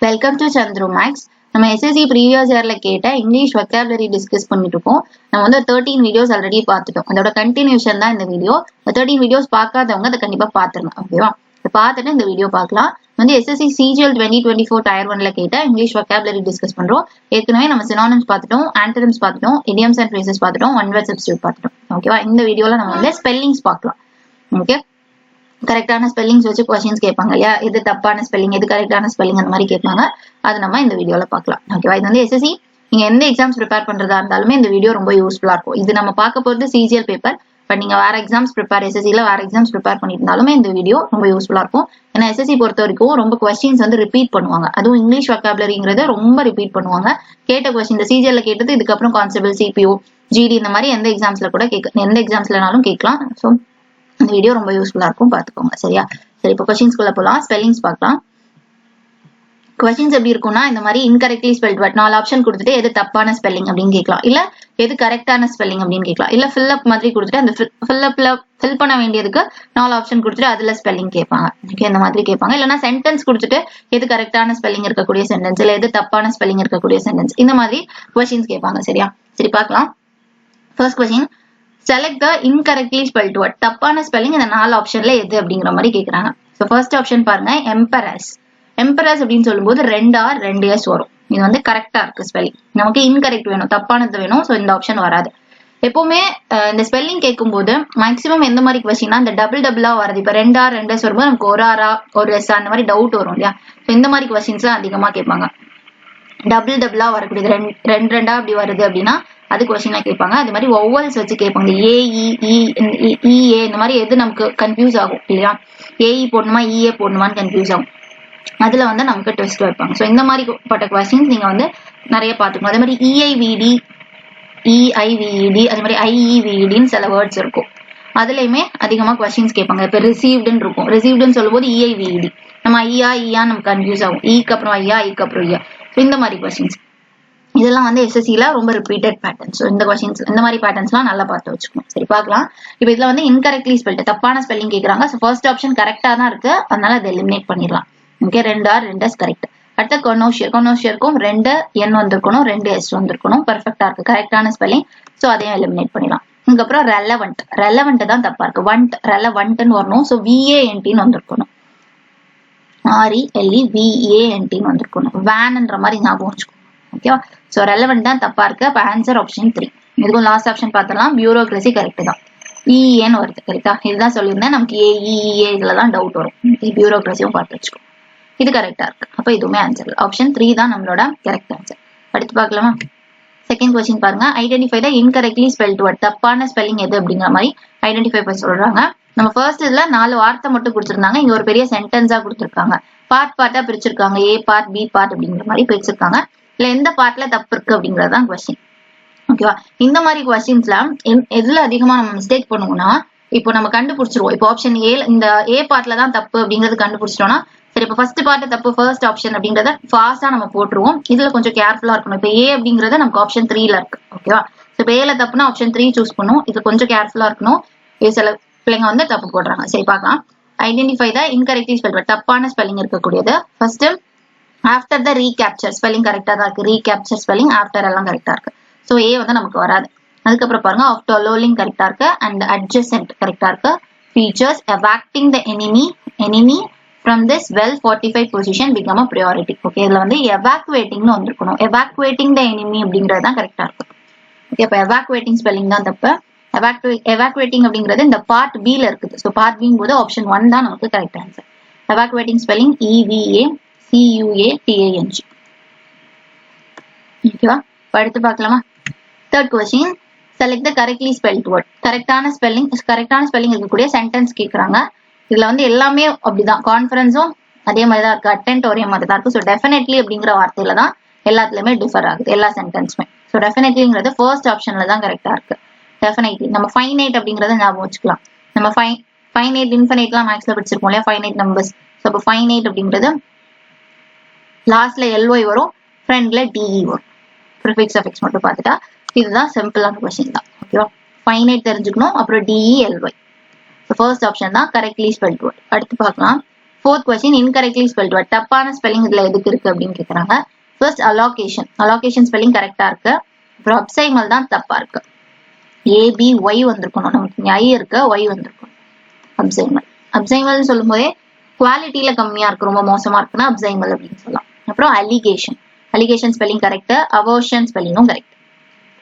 Welcome to Chandru Maths. நம்ம SSC previous இயர்ல கேட்ட இங்கிலீஷ் வெக்காபுலரி டிஸ்கஸ் பண்ணிட்டு இருக்கோம். நம்ம வந்து 13 வீடியோஸ் ஆல்ரெடி பார்த்துட்டோம். அதோட கண்டினியூஷன் தான் இந்த வீடியோ. 13 வீடியோஸ் பார்க்காதவங்க அதை கண்டிப்பா பாத்துருங்க. ஓகேவா? இதை பார்த்துட்டு இந்த வீடியோ பார்க்கலாம். வந்து எஸ்எஸ்சி சிஜிஎல் 2024 டயர் 1ல கேட்ட இங்கிலீஷ் வெக்காபுலரி டிஸ்கஸ் பண்றோம். ஏற்கனவே நம்ம சினானிம்ஸ் பார்த்துட்டோம், ஆன்டனிம்ஸ் பார்த்துட்டோம், இடியம்ஸ் அண்ட் ஃப்ரேசஸ் பார்த்துட்டோம், ஒன் வேர்ட் சப்ஸ்டிட்யூட் பார்த்துட்டோம். ஓகேவா? இந்த வீடியோல நம்ம வந்து ஸ்பெல்லிங்ஸ் பார்க்கலாம். ஓகே, கரெக்டான ஸ்பெல்லிங்ஸ் வச்சு கொஸ்டின்ஸ் கேட்பாங்க இல்லையா? எது தப்பான ஸ்பெல்லிங், எது கரெக்டான ஸ்பெல்லிங், அந்த மாதிரி கேட்பாங்க. அது நம்ம இந்த வீடியோல பார்க்கலாம். ஓகேவா? இது வந்து எஸ்எஸ்சி நீங்க எந்த எக்ஸாம்ஸ் ப்ரிப்பேர் பண்றதா இருந்தாலுமே இந்த வீடியோ ரொம்ப யூஸ்ஃபுல்லா இருக்கும். இது நம்ம பார்க்க போறது சிஜிஎல் பேப்பர். பட் நீங்க வேற எக்ஸாம்ஸ் ப்ரிப்பேர் எஸ்எஸ்சில வேற எக்ஸாம்ஸ் ப்ரிப்பேர் பண்ணிருந்தாலுமே இந்த வீடியோ ரொம்ப யூஸ்ஃபுல்லா இருக்கும். ஏன்னா எஸ்எஸ்சி பொறுத்த வரைக்கும் ரொம்ப கொஸ்டின்ஸ் வந்து ரிப்பீட் பண்ணுவாங்க. அதுவும் இங்கிலீஷ் வெக்காபுலரிங்கிறத ரொம்ப ரிப்பீட் பண்ணுவாங்க. கேட்ட கொஸ்டின் இந்த சிஜிஎல்ல கேட்டது இதுக்கப்புறம் கான்ஸ்டபிள், சிபிஓ, ஜிடி இந்த மாதிரி எந்த எக்ஸாம்ஸ்ல கூட எந்த எக்ஸாம்ஸ்லனாலும் கேட்கலாம். ஸோ இந்த வீடியோ ரொம்ப யூஸ்ஃபுல்லா இருக்கும், பாத்துக்கோங்க. சரியா? சரி, இப்போ கொஸ்டின்ஸ்குள்ள போலாம். ஸ்பெல்லிங்ஸ் பார்க்கலாம். கொஸ்டின்ஸ் எப்படி இருக்கும்னா, இந்த மாதிரி இன்கரெக்ட்லி ஸ்பெல்ட் வேர்ட் 4 ஆப்ஷன் கொடுத்துட்டு எது தப்பான ஸ்பெல்லிங் அப்படின்னு கேட்கலாம், இல்ல எது கரெக்டான ஸ்பெல்லிங் அப்படின்னு கேட்கலாம், இல்ல ஃபில் அப் மாதிரி கொடுத்துட்டு அந்த ஃபில் ஃபில் பண்ண வேண்டியதுக்கு 4 ஆப்ஷன் கொடுத்துட்டு அதுல ஸ்பெல்லிங் கேட்பாங்க. ஓகே, இந்த மாதிரி கேட்பாங்க. இல்லைன்னா சென்டென்ஸ் கொடுத்துட்டு எது கரெக்டான ஸ்பெல்லிங் இருக்கக்கூடிய சென்டென்ஸ், இல்ல எது தப்பான ஸ்பெல்லிங் இருக்கக்கூடிய சென்டென்ஸ், இந்த மாதிரி கொஸ்டின்ஸ் கேட்பாங்க. சரியா? சரி, பார்க்கலாம். First question, select the incorrectly spelt word. தப்பான ஸ்பெல்லிங் இந்த 4 ஆப்ஷன்ல எது அப்படிங்கிற மாதிரி கேக்குறாங்க. சோ ஃபர்ஸ்ட் ஆப்ஷன் பாருங்க, எம்பரஸ். எம்பரஸ் அப்படின்னு சொல்லும்போது 2 R 2 S வரும். இது வந்து கரெக்டா இருக்கு ஸ்பெல்லிங். நமக்கு இன்கரெக்ட் வேணும், தப்பானது வேணும். சோ இந்த ஆப்ஷன் வராது. எப்பவுமே இந்த ஸ்பெல்லிங் கேட்கும்போது மேக்ஸிமம் எந்த மாதிரி கொஸ்டின்னா இந்த டபுளா வருது. இப்ப 2 R 2 S வரும்போது நமக்கு ஒரு ஆரா ஒரு எஸ் அந்த மாதிரி டவுட் வரும் இல்லையா? இந்த மாதிரி கொஸ்டின்ஸ் அதிகமா கேட்பாங்க. டபுளா வரக்கூடியது ரெண்டா அப்படி வருது அப்படின்னா அது கொஸ்டினா கேட்பாங்க. அது மாதிரி ஒவ்வொல்ஸ் வச்சு கேட்பாங்க. ஏஇ இந்த மாதிரி எது நமக்கு கன்ஃபியூஸ் ஆகும் இல்லையா? ஏஇ போடணுமா இஏ போடணுமான்னு கன்ஃபியூஸ் ஆகும். அதுல வந்து நமக்கு டெஸ்ட் வைப்பாங்க. ஸோ இந்த மாதிரி பட்ட கொஸ்டின்ஸ் நீங்க வந்து நிறைய பார்த்துக்கணும். அதே மாதிரி இஐவிடி, இஐவிஇடி, அதே மாதிரி ஐஇவிடின்னு சில வேர்ட்ஸ் இருக்கும். அதுலயுமே அதிகமா கொஸ்டின்ஸ் கேட்பாங்க. இப்ப ரிசீவ்டுன்னு இருக்கும். ரிசீவ்டுன்னு சொல்லும் போது இஐவிஇடி, நம்ம ஐயா நமக்கு கன்ஃபியூஸ் ஆகும். ஈக்கு அப்புறம் ஐயா, ஈக்கு அப்புறம் ஐயா. இந்த மாதிரி கொஸ்டின்ஸ் இதெல்லாம் வந்து எஸ்எஸ்சில ரொம்ப ரிப்பீட்டட் பேட்டர்ன். ஸோ இந்த கொஸ்டின்ஸ் இந்த மாதிரி பேட்டர்ன்ஸ்லாம் நல்லா பார்த்து வச்சுக்கணும். சரி, பார்க்கலாம். இப்போ இதுல வந்து இன்கரெக்ட்லி ஸ்பெல்ட் தப்பான ஸ்பெல்லிங் கேட்கறாங்க. ஸோ ஃபர்ஸ்ட் ஆப்ஷன் கரெக்டா தான் இருக்கு, அதனால அதை எலிமினேட் பண்ணிடலாம். Okay, 2 R 2 S correct. அடுத்த கொனோஷியருக்கும் 2 N வந்திருக்கணும், 2 S வந்திருக்கணும். பெர்ஃபெக்டா இருக்கு, கரெக்டான ஸ்பெல்லிங். ஸோ அதையும் எலிமினேட் பண்ணிடலாம். இதுக்கப்புறம் ரெலவெண்ட் தான் தப்பா இருக்கு. ரெலவெண்ட்னு வரணும். ஸோ VANTன்னு வந்திருக்கணும். RELEVANTன்னு வந்திருக்கணும். வேன்ன்ற மாதிரி ஞாபகம் வச்சுக்கணும். ஓகேவா? சோ ரெலவெண்ட் தான் தப்பா இருக்கு. அப்ப ஆன்சர் ஆப்ஷன் 3. இதுக்கும் லாஸ்ட் ஆப்ஷன் பார்த்தலாம். பியூரோக்ரசி கரெக்ட் தான். EAன்னு வருது. கரெக்டா? இதுதான் சொல்லியிருந்தேன். நமக்கு AEA இதுலதான் டவுட் வரும். பியூரோக்ரசியும் பார்த்து வச்சுக்கோ. இது கரெக்டா இருக்கு. அப்ப இதுவுமே ஆன்சர் ஆப்ஷன் 3 தான் நம்மளோட கரெக்ட் ஆன்சர். அடுத்து பார்க்கலாமா? செகண்ட் கொஸ்டின் பாருங்க. Identify the incorrectly spelt word. தப்பான ஸ்பெல்லிங் எது அப்படிங்கிற மாதிரி ஐடென்டிஃபை பண்ண சொல்றாங்க. நம்ம ஃபர்ஸ்ட் இதுல 4 வார்த்தை மட்டும் கொடுத்திருந்தாங்க. இங்க ஒரு பெரிய சென்டென்ஸா கொடுத்திருக்காங்க. பார்ட்டா பிரிச்சிருக்காங்க. A பார்ட், B பார்ட் அப்படிங்கிற மாதிரி பிரிச்சிருக்காங்க. இல்ல எந்த பார்ட்ல தப்பு இருக்கு அப்படிங்கறதுதான் கொஸ்டின். ஓகேவா? இந்த மாதிரி கொஸ்டின்ஸ்ல எதுல அதிகமா நம்ம மிஸ்டேக் பண்ணுவோம்னா, இப்போ நம்ம கண்டுபிடிச்சிருவோம். இப்போ ஆப்ஷன் ஏ, இந்த A பார்ட்ல தான் தப்பு அப்படிங்கறது கண்டுபிடிச்சிட்டோம்னா, சரி இப்போ ஃபர்ஸ்ட் பார்ட் தப்பு, ஃபர்ஸ்ட் ஆப்ஷன் அப்படிங்கறத ஃபாஸ்டா நம்ம போட்டுருவோம். இதுல கொஞ்சம் கேர்ஃபுல்லா இருக்கணும். இப்போ A அப்படிங்கறது நமக்கு ஆப்ஷன் 3ல இருக்கு. ஓகேவா? இப்போ Aல தப்புனா ஆப்ஷன் 3 சூஸ் பண்ணும். இது கொஞ்சம் கேர்ஃபுல்லா இருக்கணும். இது சில பிள்ளைங்க வந்து தப்பு போடுறாங்க. சரி, பார்க்கலாம். Identify the incorrectly spelt. தப்பான ஸ்பெல்லிங் இருக்கக்கூடியது. First after the recapture spelling கரெக்டா தான் இருக்கு. ரீகேப்சர் ஸ்பெல்லிங் ஆஃப்டர் எல்லாம் கரெக்டா இருக்கு. ஸோ ஏ வந்து நமக்கு வராது. அதுக்கப்புறம் பாருங்க, ஆஃப்டர் லோலிங் கரெக்டா இருக்கு. அண்ட் அட்ஜசென்ட் கரெக்டா இருக்கு. Features evacuating the enemy from this well fortified position become a priority. Okay, இதுல வந்து எவாக்குவேட்டிங்னு வந்திருக்கணும். எவாக்குவேட்டிங் த எனிமி அப்படிங்கிறது தான் கரெக்டா இருக்கு. ஓகே, இப்போ எவாக்குவேட்டிங் ஸ்பெல்லிங் தான் தப்பு. எவாக்குவேட்டிங் அப்படிங்கிறது இந்த பார்ட் பில இருக்குது. ஸோ பார்ட் பிங் போது ஆப்ஷன் 1 தான் நமக்கு correct answer. Evacuating spelling EVACUATING. ஓகேவா? அடுத்து பார்க்கலாமா? Third question, select the correctly spelt word. கரெக்டான ஸ்பெல்லிங் இருக்கக்கூடிய சென்டென்ஸ் கேட்கறாங்க. இதுல வந்து எல்லாமே அப்படிதான். கான்ஃபரன்ஸும் அதே மாதிரி தான் இருக்கு. அட்டென்ட் ஒரே மாதிரி தான் இருக்கு. ஸோ டெஃபினெட்லி அப்படிங்கிற வார்த்தையில தான் எல்லாத்துலயுமே டிஃபர் ஆகுது, எல்லா சென்டென்ஸுமே. ஸோ டெஃபினெட்லிங்கிறது ஃபர்ஸ்ட் ஆப்ஷன்ல தான் கரெக்டா இருக்கு. டெஃபினெட்லி நம்ம ஃபைனைட் அப்படிங்கறத ஞாபகம் வச்சுக்கலாம். நம்ம ஃபைனைட் இன்ஃபைனைட்லாம் மேக்ஸ்ல படிச்சிருக்கோம் இல்லையா? Finite numbers. ஸோ இப்போ ஃபைனைட் அப்படிங்கிறது லாஸ்ட்ல LY வரும், ஃப்ரண்ட்ல DE வரும். ப்ரிஃபிக்ஸ் அஃபிக்ஸ் மட்டும் பார்த்துட்டா இதுதான் சிம்பிளான கொஸ்டின் தான். ஓகேவா? ஃபைனைட் தெரிஞ்சுக்கணும், அப்புறம் DE LY. ஃபர்ஸ்ட் ஆப்ஷன் தான் கரெக்ட்லி ஸ்பெல்ட் வேர்ட். அடுத்து பார்க்கலாம். Fourth question, incorrectly spelled word. தப்பான ஸ்பெல்லிங் இதுல எதுக்கு இருக்கு அப்படின்னு கேக்குறாங்க. First, allocation spelling கரெக்டா இருக்கு. அப்புறம் upsimal தான் தப்பா இருக்கு. ABY வந்திருக்கணும், நமக்கு இங்க I இருக்கு, Y வந்திருக்கும். upsimal சொல்லும் போதே குவாலிட்டியில கம்மியா இருக்கு, ரொம்ப மோசமா இருக்குன்னா upsimal அப்படின்னு சொல்லலாம். அப்புறம் allegation spelling கரெக்ட், aversion spellingம் கரெக்ட்.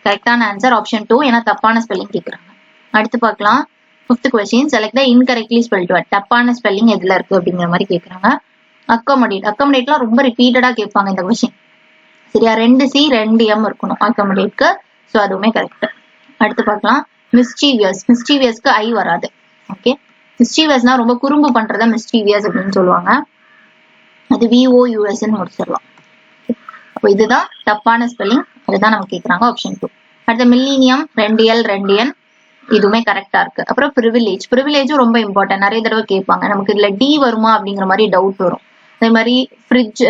கரெக்டான ஆன்சர் ஆப்ஷன் 2, ஏன்னா தப்பான ஸ்பெல்லிங் கேக்குறாங்க. அடுத்து பார்க்கலாம். Fifth question, select the incorrectly spelled word. தப்பான ஸ்பெல்லிங் எதுல இருக்கு அப்படிங்கிற மாதிரி கேக்குறாங்க. அக்கமடேட்லாம் ரொம்ப ரிப்பீட்டடா கேட்பாங்க இந்த கொஸ்டின். சரியா, 2C 2M இருக்கணும் அக்கமடேட்க்கு. சோ அதுவுமே கரெக்ட். அடுத்து பார்க்கலாம். மிஸ்சீவியஸ்க்கு I வராது. ஓகே, மிஸ்சீவியஸ்னா ரொம்ப குறும்பு பண்றத மிஸ்சீவியஸ் அப்படின்னு சொல்லுவாங்க. அது VOUS ன்னு முடிச்சிடலாம். அப்போ இதுதான் தப்பான ஸ்பெல்லிங், அதுதான் நம்ம கேக்குறாங்க ஆப்ஷன் 2. அடுத்த மில்லினியம் 2L 2N, இதுவுமே கரெக்டா இருக்கு. அப்புறம் ப்ரிவிலேஜும் ரொம்ப இம்பார்ட்டன்ட், நிறைய தடவை கேட்பாங்க. நமக்கு இதுல D வருமா அப்படிங்கிற மாதிரி டவுட் வரும். அதே மாதிரி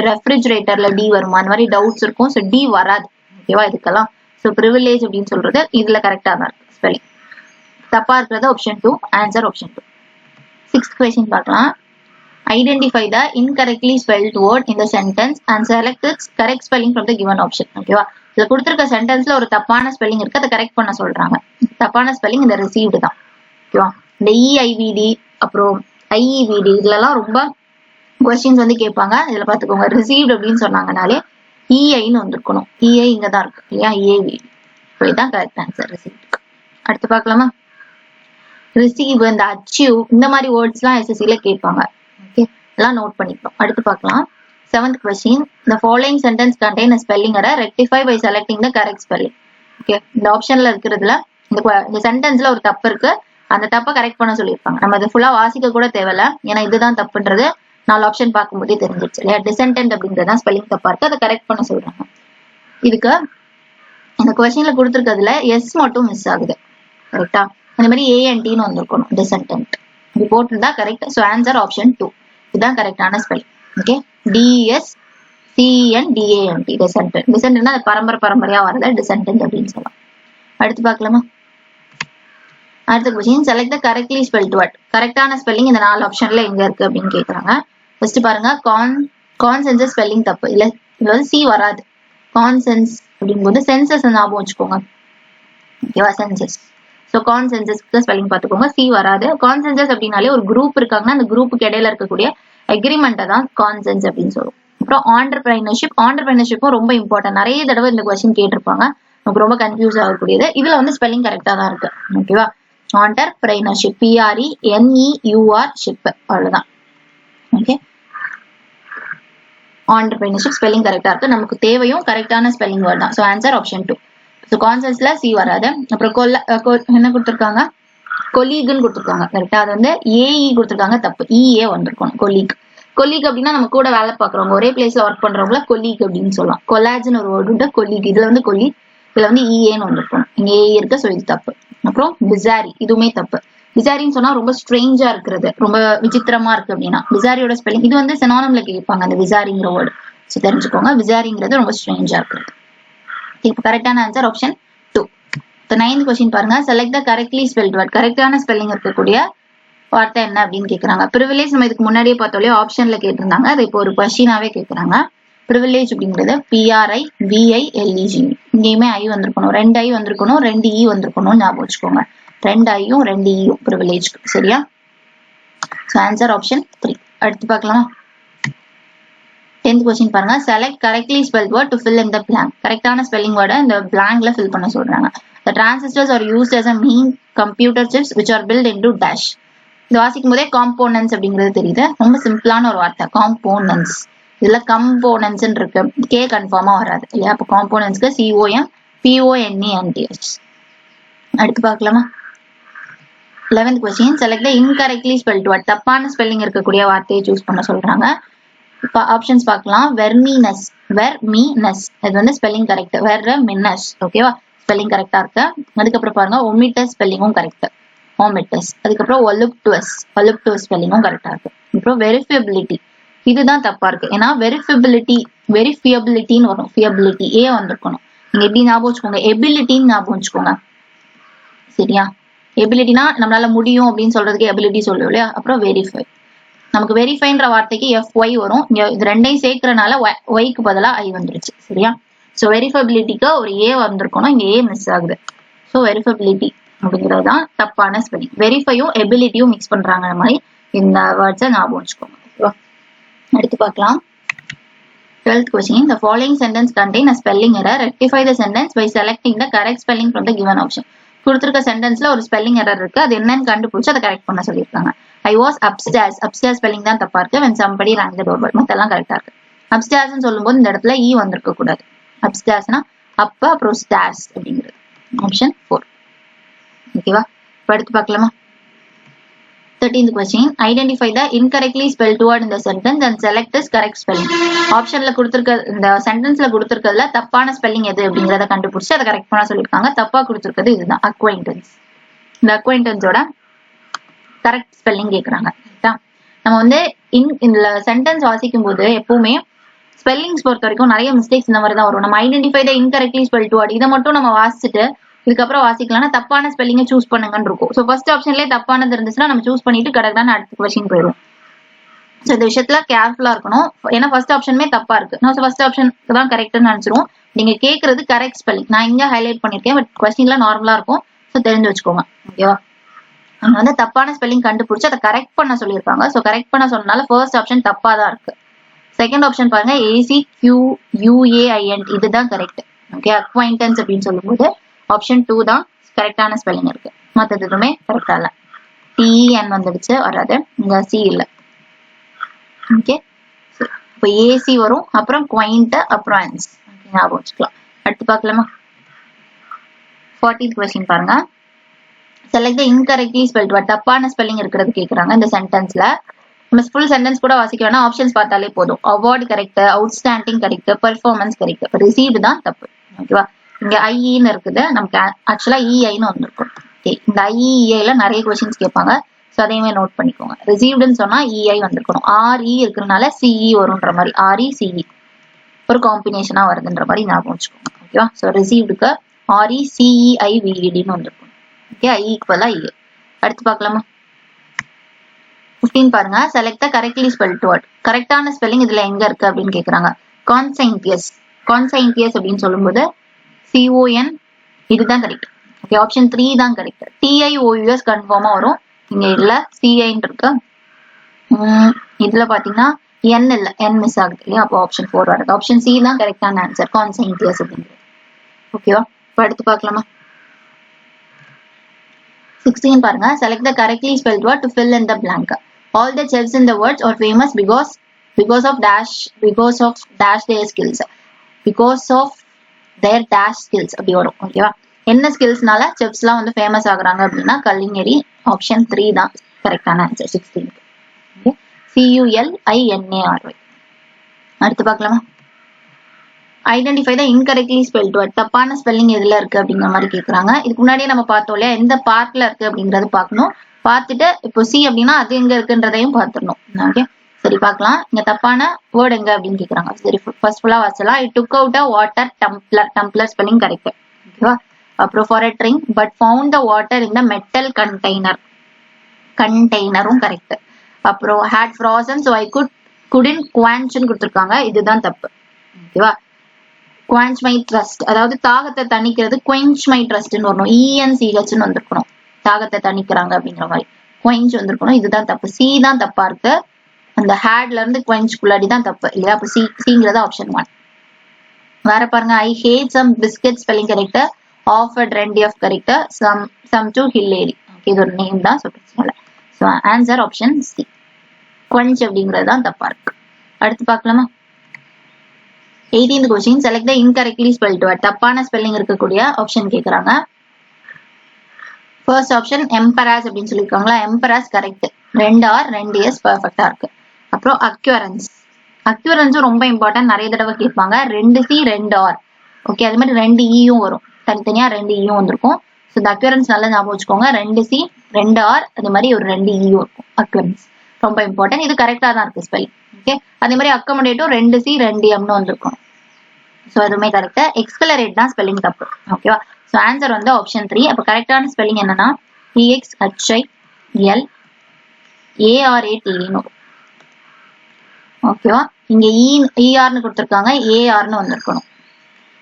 ரெஃப்ரிஜரேட்டர்ல D வருமா, அந்த மாதிரி டவுட்ஸ் இருக்கும். ஸோ D வராது. ஓகேவா, இதுக்கெல்லாம். ஸோ ப்ரிவிலேஜ் அப்படின்னு சொல்றது இதுல கரெக்டா தான் இருக்கு ஸ்பெல்லிங். தப்பா இருக்கிறது option 2, answer option 2. 6th question பார்க்கலாம். Identify the incorrectly spelled word in the sentence and select its correct spelling from the given option. ஓகேவா, இதுல கொடுத்திருக்க சென்டென்ஸ்ல ஒரு தப்பான ஸ்பெல்லிங் இருக்கு, அதை கரெக்ட் பண்ண சொல்றாங்க. தப்பான ஸ்பெல்லிங் இந்த ரிசீவ்டு தான். ஓகேவா, இந்த EIVD அப்புறம் IEVD இதுலலாம் ரொம்ப கொஸ்டின்ஸ் வந்து கேட்பாங்க. இதுல பாத்துக்கோங்க, ரிசீவ்டு அப்படின்னு சொன்னாங்கனாலே EIன்னு வந்திருக்கணும். EI இங்க தான் இருக்கு இல்லையா, EIVD. இதுதான் கரெக்ட் ஆன்சர் ரிசீவ்டு. அடுத்து பார்க்கலாமா. ரிசீவ், இந்த அச்சீவ், இந்த மாதிரி வேர்ட்ஸ் எல்லாம் SSCல கேட்பாங்க. ஓகே, எல்லாம் நோட் பண்ணிக்கலாம். அடுத்து பார்க்கலாம். 7th question, the following sentence contain a spelling error, rectify by selecting the correct spelling. Okay, இந்த ஆப்ஷன்ல இருக்கிறதுல இந்த சென்டென்ஸ்ல ஒரு தப்பு இருக்கு, அந்த தப்பை கரெக்ட் பண்ண சொல்லியிருப்பாங்க. நம்ம இது ஃபுல்லா வாசிக்க கூட தேவையில்ல, ஏன்னா இதுதான் தப்புன்றது 4 ஆப்ஷன் பார்க்கும்போதே தெரிஞ்சிருச்சு இல்லையா. டிசென்டென்ட் அப்படிங்கறதுதான் ஸ்பெல்லிங் தப்பா இருக்கு, அதை கரெக்ட் பண்ண சொல்றாங்க. இதுக்கு இந்த கொஸ்டின்ல கொடுத்துருக்கிறதுல S மட்டும் மிஸ் ஆகுது. கரெக்டா, அந்த மாதிரி ANTன்னு வந்திருக்கணும், டிசென்டென்ட். இது போட்டுருந்தா கரெக்ட். ஸோ ஆன்சர் ஆப்ஷன் 2, இதுதான் கரெக்டான ஸ்பெல்லிங். Okay, DESCENDANT, டிசென்டென்ட். டிசென்டென்ட்னா பரம்பரையா வரல, டிசென்டென்ட் அப்படின்னு சொல்லலாம். அடுத்து பார்க்கலாமா. அடுத்த question, select the correctly spelt word. கரெக்டான ஸ்பெல்லிங் இந்த 4 ஆப்ஷன்ல எங்க இருக்கு அப்படின்னு கேக்குறாங்க. ஃபர்ஸ்ட் பாருங்க, கான்சென்சஸ் ஸ்பெல்லிங் தப்பு. இதுல வந்து C வராது. கான்சென்ஸ் அப்படிங்கும்போது சென்சஸ் ஞாபகம் வச்சுக்கோங்க. ஓகேவா, சென்சஸ். ஸோ கான்சென்சஸ்க்கு ஸ்பெல்லிங் பார்த்துக்கோங்க, C வராது. கான்சென்சஸ் அப்படின்னாலே ஒரு குரூப் இருக்காங்கன்னா அந்த குரூப்புக்கு இடையில இருக்கக்கூடிய அக்ரிமெண்ட்டை தான் கான்சென்ஸ் அப்படின்னு சொல்லுவோம். அப்புறம் ஆண்டர்பிரைனர்ஷிப்பும் ரொம்ப இம்பார்ட்டன்ட். நிறைய தடவை இந்த கொஸ்டின் கேட்டிருப்பாங்க, நமக்கு ரொம்ப கன்ஃபியூஸ் ஆகக்கூடியது. இதுல வந்து ஸ்பெல்லிங் கரெக்டா தான் இருக்கு. ஓகேவா, ஆண்டர்பிரைனர்ஷிப், PRENEUR ஷிப், அவ்வளவுதான். ஓகே, ஆண்டர்பிரைனர்ஷிப் ஸ்பெல்லிங் கரெக்டா இருக்கு. நமக்கு தேவையும் கரெக்டான ஸ்பெல்லிங் வேர்ட் தான். So answer option 2. ஸோ கான்சென்ஸ்ல C வராது. அப்புறம் என்ன கொடுத்துருக்காங்க, கொலீக்னு கொடுத்துருக்காங்க. கரெக்டா, அது வந்து AE கொடுத்துருக்காங்க, தப்பு. EA வந்திருக்கணும். கொலீக் அப்படின்னா நம்ம கூட வேலை பார்க்குறவங்க, ஒரே பிளேஸ்ல ஒர்க் பண்றவங்கள கொலீக் அப்படின்னு சொல்லலாம். கொலாஜ்னு ஒரு வேர்டு உண்டு, கொலீக். இதுல வந்து கொலீக், இதுல வந்து EAன்னு வந்திருக்கணும். இங்க AE இருக்கு, ஸோ இது தப்பு. அப்புறம் பிசாரி, இதுவுமே தப்பு. பிசாரின்னு சொன்னா ரொம்ப ஸ்ட்ரேஞ்சா இருக்கிறது, ரொம்ப விசித்திரமா இருக்கு அப்படின்னா பிசாரியோட ஸ்பெல்லிங். இது வந்து சினானிம்ல கேட்பாங்க அந்த பிசாரிங்கிற வேர்டு. ஸோ தெரிஞ்சுக்கோங்க, பிசாரிங்கிறது ரொம்ப ஸ்ட்ரேஞ்சா இருக்கிறது. இப்போ கரெக்டான ஆன்சர் ஆப்ஷன் 2. 9th கொஸ்டின் பாருங்க, select the correctly spelt word. கரெக்டான ஸ்பெல்லிங் இருக்கக்கூடிய வார்த்தை என்ன அப்படின்னு கேக்குறாங்க. ப்ரிவிலேஜ் நம்ம இதுக்கு முன்னாடியே பார்த்தோம்லையே, ஆப்ஷன்ல கேட்டிருந்தாங்க, அது இப்போ ஒரு கொஸ்டினாவே கேட்கறாங்க. ப்ரிவிலேஜ் அப்படிங்கிறது PRIVILEG. இங்கேயுமே I வந்திருக்கணும், 2 I வந்திருக்கணும், 2 E வந்திருக்கணும், ஞாபகம் வச்சுக்கோங்க. 2 I-யும் 2 E-யும் ப்ரிவிலேஜ். சரியா, ஸோ ஆன்சர் ஆப்ஷன் 3. அடுத்து பார்க்கலாம். 10th கொஸ்டின் பாருங்க, select correctly spelt word to fill in the blank. கரெக்டான ஸ்பெல்லிங் வேர்டை இந்த பிளாங்க்ல ஃபில் பண்ண சொல்றாங்க. The transistors are used as a main computer chips which are built into dash. இது வாசிக்கும் போதே காம்போனன்ட்ஸ் அப்படிங்கிறது தெரியுது. ரொம்ப சிம்பிளான ஒரு வார்த்தை, காம்போனன்ட்ஸ். இதுல கம்போனன்ட்ஸ் இருக்கு, K கன்ஃபார்மா வராது இல்லையா. அப்போ காம்போனன்ட்ஸ்க்கு COMPONENTS. அடுத்து பார்க்கலாமா. 11th question, select the incorrectly spelt word. தப்பான ஸ்பெல்லிங் இருக்கக்கூடிய வார்த்தையை சூஸ் பண்ண சொல்றாங்க. இப்போ ஆப்ஷன்ஸ் பார்க்கலாம். வெர்மினஸ், இது வந்து ஸ்பெல்லிங் கரெக்ட். வெர்மினஸ், ஓகேவா, ஸ்பெல்லிங் கரெக்டா இருக்கு. அதுக்கப்புறம் பாருங்க, ஒமிட்டஸ் ஸ்பெல்லிங்கும் கரெக்ட், ஒமிட்டஸ். அதுக்கப்புறம் ஒலுப்டுவஸ் ஸ்பெல்லிங்கும் கரெக்டா இருக்கு. அப்புறம் வெரிஃபியபிலிட்டி, இதுதான் தப்பா இருக்கு. ஏன்னா வெரிஃபியபிலிட்டின்னு வரும், ஃபியபிலிட்டி A வந்திருக்கணும். நீங்க எப்படி ஞாபகம் வச்சுக்கோங்க, எபிலிட்டின்னு ஞாபகம் வச்சுக்கோங்க. சரியா, எபிலிட்டினா நம்மளால முடியும் அப்படின்னு சொல்றதுக்கு எபிலிட்டி சொல்லுவோம் இல்லையா. அப்புறம் வெரிஃபை, நமக்கு வெரிஃபைன்ற வார்த்தைக்கு FY வரும். இங்க இது ரெண்டையும் சேர்க்கறனால Yக்கு பதிலா I வந்துருச்சு. சரியா? சோ வெரிஃபபிலிட்டிக்கு ஒரு A வந்திருக்கணும். இங்க A மிஸ் ஆகுது. சோ வெரிஃபபிலிட்டி அப்படிங்கிறது தான் தப்பான ஸ்பெல்லிங். வெரிஃபையும் எபிலிட்டியும் மிக்ஸ் பண்றாங்க மாதிரி இந்த வேர்ட்ஸை ஞாபகம் வச்சுக்கோங்க. ஓகேவா? அடுத்து பார்க்கலாம். 12th question. The following sentence contain a spelling error. Rectify the sentence by selecting the correct spelling from the given option. கொடுத்திருக்க சென்டென்ஸ்ல ஒரு ஸ்பெல்லிங் எரர் இருக்கு. அது என்னன்னு கண்டுபிடிச்சு அதை கரெக்ட் பண்ண சொல்லியிருக்காங்க. I was upstairs. Upstairs spelling தான் தப்பா இருக்கு. When somebody rang the doorbell. மத்தெல்லாம் கரெக்டா இருக்கு. Upstairs சொல்லும்போது இந்த இடத்துல E வந்திருக்க கூடாது. Upstairsனா அப்ப அப்புறம் stairs அப்படிங்கிறது. ஆப்ஷன் 4. ஓகேவா? அடுத்து பார்க்கலாமா? 13th question. Identify the incorrectly spelled word in the sentence and select this correct spelling. ஆப்ஷன்ல கொடுத்திருக்க இந்த சென்டென்ஸ்ல கொடுத்திருக்கிறதுல தப்பான ஸ்பெல்லிங் எது அப்படிங்கறத கண்டுபிடிச்சு அதை கரெக்ட் பண்ண சொல்லிருக்காங்க. தப்பா கொடுத்திருக்கிறது இதுதான் acquaintance. இந்த acquaintanceோட கரெக்ட் ஸ்பெல்லிங் கேக்குறாங்க. நம்ம வந்து இந்த சென்டென்ஸ் வாசிக்கும் போது எப்பவுமே ஸ்பெல்லிங்ஸ் பொறுத்த வரைக்கும் நிறைய மிஸ்டேக்ஸ் இந்த மாதிரி தான் வரும். நம்ம identify the incorrectly spelt word இதை மட்டும் நம்ம வாசிச்சுட்டு இதுக்கப்புறம் வாசிக்கலாம்னா தப்பான ஸ்பெல்லிங்கை சூஸ் பண்ணுங்கன்னு இருக்கும். ஸோ ஃபர்ஸ்ட் ஆப்ஷன்லேயே தப்பானது இருந்துச்சுன்னா நம்ம சூஸ் பண்ணிட்டு கரெக்டான அடுத்த கொஸ்டின் போயிடும். ஸோ இந்த விஷயத்துல கேர்ஃபுல்லா இருக்கணும். ஏன்னா ஃபர்ஸ்ட் ஆப்ஷனுமே தப்பா இருக்கு. நான் ஃபர்ஸ்ட் ஆப்ஷன் தான் கரெக்ட்னு நினைச்சிருவோம். நீங்க கேட்கறது கரெக்ட் ஸ்பெல்லிங். நான் இங்க ஹைலைட் பண்ணிருக்கேன். பட் கொஸ்டின்ல நார்மலா இருக்கும். ஸோ தெரிஞ்சு வச்சுக்கோங்க. ஓகேவா? அவங்க வந்து தப்பான ஸ்பெல்லிங் கண்டுபிடிச்சு அதை கரெக்ட் பண்ண சொல்லியிருக்காங்க. ஸோ கரெக்ட் பண்ண சொன்னால ஃபர்ஸ்ட் ஆப்ஷன் தப்பா தான் இருக்கு. செகண்ட் ஆப்ஷன் பாருங்க, ACQUAINT இதுதான் கரெக்ட். ஓகே, அக்வைண்டன்ஸ் அப்படின்னு சொல்லும்போது ஆப்ஷன் 2 தான் கரெக்டான ஸ்பெல்லிங் இருக்கு. மற்றது எதுவுமே கரெக்டா இல்ல. TEN வந்துடுச்சு, வராது. இங்க C இல்ல. ஓகே, இப்போ AC வரும், அப்புறம் குவைண்ட், அப்புறம் ANS. ஞாபகம் வச்சுக்கலாம். அடுத்து பார்க்கலாமா? 14th கொஸ்டின் பாருங்க. செலக்ட் தி இன்கரெக்ட்லி ஸ்பெல்ட் வேர்ட். தப்பான ஸ்பெல்லிங் இருக்கிறது கேக்குறாங்க இந்த சென்டென்ஸ்ல. நம்ம ஃபுல் சென்டென்ஸ் கூட வாசிக்க வேணா, ஆப்ஷன்ஸ் பார்த்தாலே போதும். Award correct, outstanding correct, performance correct, received தான் தப்பு. ஓகேவா? இங்க IEன்னு இருக்குது, நமக்கு ஆக்சுவலா EIன்னு வந்துருக்கும். ஓகே, இந்த IEEல நிறைய கொஸ்டின்ஸ் கேட்பாங்க. ஸோ அதையுமே நோட் பண்ணிக்கோங்க. ரிசீவ்டுன்னு சொன்னா EI வந்திருக்கணும். RE இருக்கிறதுனால CE வரும்ன்ற மாதிரி, RE CE ஒரு காம்பினேஷனா வருதுன்ற மாதிரி ஞாபகம் வச்சுக்கோங்க. ஓகேவா? ஸோ ரிசீவ்டுக்கு RE CEIVEDன்னு வந்திருக்கும். ஓகே, ஐக்கு பதிலா EI. அடுத்து பார்க்கலாமா? 15 பாருங்க. Select the correctly spelt word. கரெக்டான ஸ்பெல்லிங் இதுல எங்க இருக்கு அப்படின்னு கேக்குறாங்க. கான்சைன்டியஸ். கான்சைன்டியஸ் அப்படின்னு சொல்லும்போது CON இதுதான் கரெக்ட். ஓகே, ஆப்ஷன் 3 தான் கரெக்ட். TIOUS கன்ஃபார்மா வரும். இங்க இல்ல, CIன்னு இருக்கு. இதுல பாத்தீங்கன்னா N இல்ல, N மிஸ் ஆகுது இல்லையா? அப்போ ஆப்ஷன் 4 வருது. ஆப்ஷன் C தான் கரெக்டான ஆன்சர், கான்சைன்டியஸ் அப்படிங்கிறது. ஓகேவா? இப்போ அடுத்து பார்க்கலாமா? 16 பாருங்க. Select the correctly spelled word to fill in the blank. All the chefs in the words are famous because of dash their skills. Because of their dash skills அப்படி வரும். ஓகேவா? என்ன ஸ்கில்ஸ்னால செஃப்ஸ்லாம் வந்து ஃபேமஸ் ஆகுறாங்க அப்படின்னா கலிங்கரி. ஆப்ஷன் 3 தான் கரெக்டான ஆன்சர் 16. Okay, CULINARY. அடுத்து பார்க்கலாமா? Identify the incorrectly spelt word. தப்பான ஸ்பெல்லிங் எதுல இருக்கு அப்படிங்கிற மாதிரி கேக்குறாங்க. இதுக்கு முன்னாடியே நம்ம பார்த்தோம் இல்லையா, எந்த பார்ட்ல இருக்கு அப்படிங்கறது பார்க்கணும். பார்த்துட்டு இப்போ C அப்படின்னா அது எங்க இருக்குன்றதையும் பார்த்துடணும். ஓகே, சரி பார்க்கலாம். இங்க தப்பான வேர்ட் எங்க அப்படின்னு கேக்குறாங்க. சரி, ஃபர்ஸ்ட் ஃபுல்லா வாசலாம். I took out a water tumbler. Tumbler spelling correct. ஓகேவா? அப்புறம் for a drink but found the water in the metal container. கண்டெய்னரும் கரெக்ட். அப்புறம் had frozen so I couldn't quenchன்னு கொடுத்துருக்காங்க. இதுதான் தப்பு. ஓகேவா? quench my trust, அதாவது தாகத்தை தணிக்கிறது quench my trustன்னு வரணும். ENCHன்னு வந்திருக்கணும். தாகத்தை தணிக்கிறாங்க அப்படிங்கிற மாதிரி quench வந்திருக்கணும். இதுதான் தப்பு. C தான் தப்பா இருக்கு. அந்த ஹேட்ல இருந்து quenchக்குள்ளாடி தான் தப்பு இல்லையா? அப்ப Cங்கிறது ஆப்ஷன் 1. வேற பாருங்க. I hate some biscuits spelling correct. offered RNDF correct. some to Hillary. Okay, இது ஒரு நேம் தான் சொல்றேன். So answer option C. quench அப்படிங்கிறது தான் தப்பா இருக்கு. அடுத்து பார்க்கலாமா? 18th question. Select the incorrectly spelt word. தப்பான ஸ்பெல்லிங் இருக்கக்கூடிய ஆப்ஷன் கேக்குறாங்க. ஃபர்ஸ்ட் ஆப்ஷன் எம்பராஸ் அப்படின்னு சொல்லியிருக்காங்களா? Embrace correct. 2 R 2 S பெர்ஃபெக்ட்டா இருக்கு. அப்புறம் அக்யூரன்ஸ். அக்யூரன்ஸும் ரொம்ப இம்பார்ட்டன்ட், நிறைய தடவை கேட்பாங்க. 2 C 2 R. ஓகே, அது மாதிரி 2 Eயும் வரும். தனித்தனியா 2 Eயும் வந்திருக்கும். ஸோ இந்த அக்யூரன்ஸ் நல்லா ஞாபகம் வச்சுக்கோங்க. 2 C 2 R அது மாதிரி ஒரு 2 Eயும் இருக்கும். அக்யூரன்ஸ் ரொம்ப இம்பார்ட்டன்ட். இது கரெக்டா தான் இருக்கு ஸ்பெல்லிங். ஓகே, அதே மாதிரி அக்கமடேட்டும் 2 C 2 Mனு வந்திருக்கும். ஸோ அதுவுமே கரெக்ட். எக்ஸ்கலரேட் தான் ஸ்பெல்லிங் தப்பு. ஓகேவா? ஸோ ஆன்சர் வந்து ஆப்ஷன் 3. அப்போ கரெக்டான ஸ்பெல்லிங் என்னன்னா EXHILARATE. ஓகேவா? இங்க ERன்னு கொடுத்திருக்காங்க, ARன்னு வந்திருக்கணும்.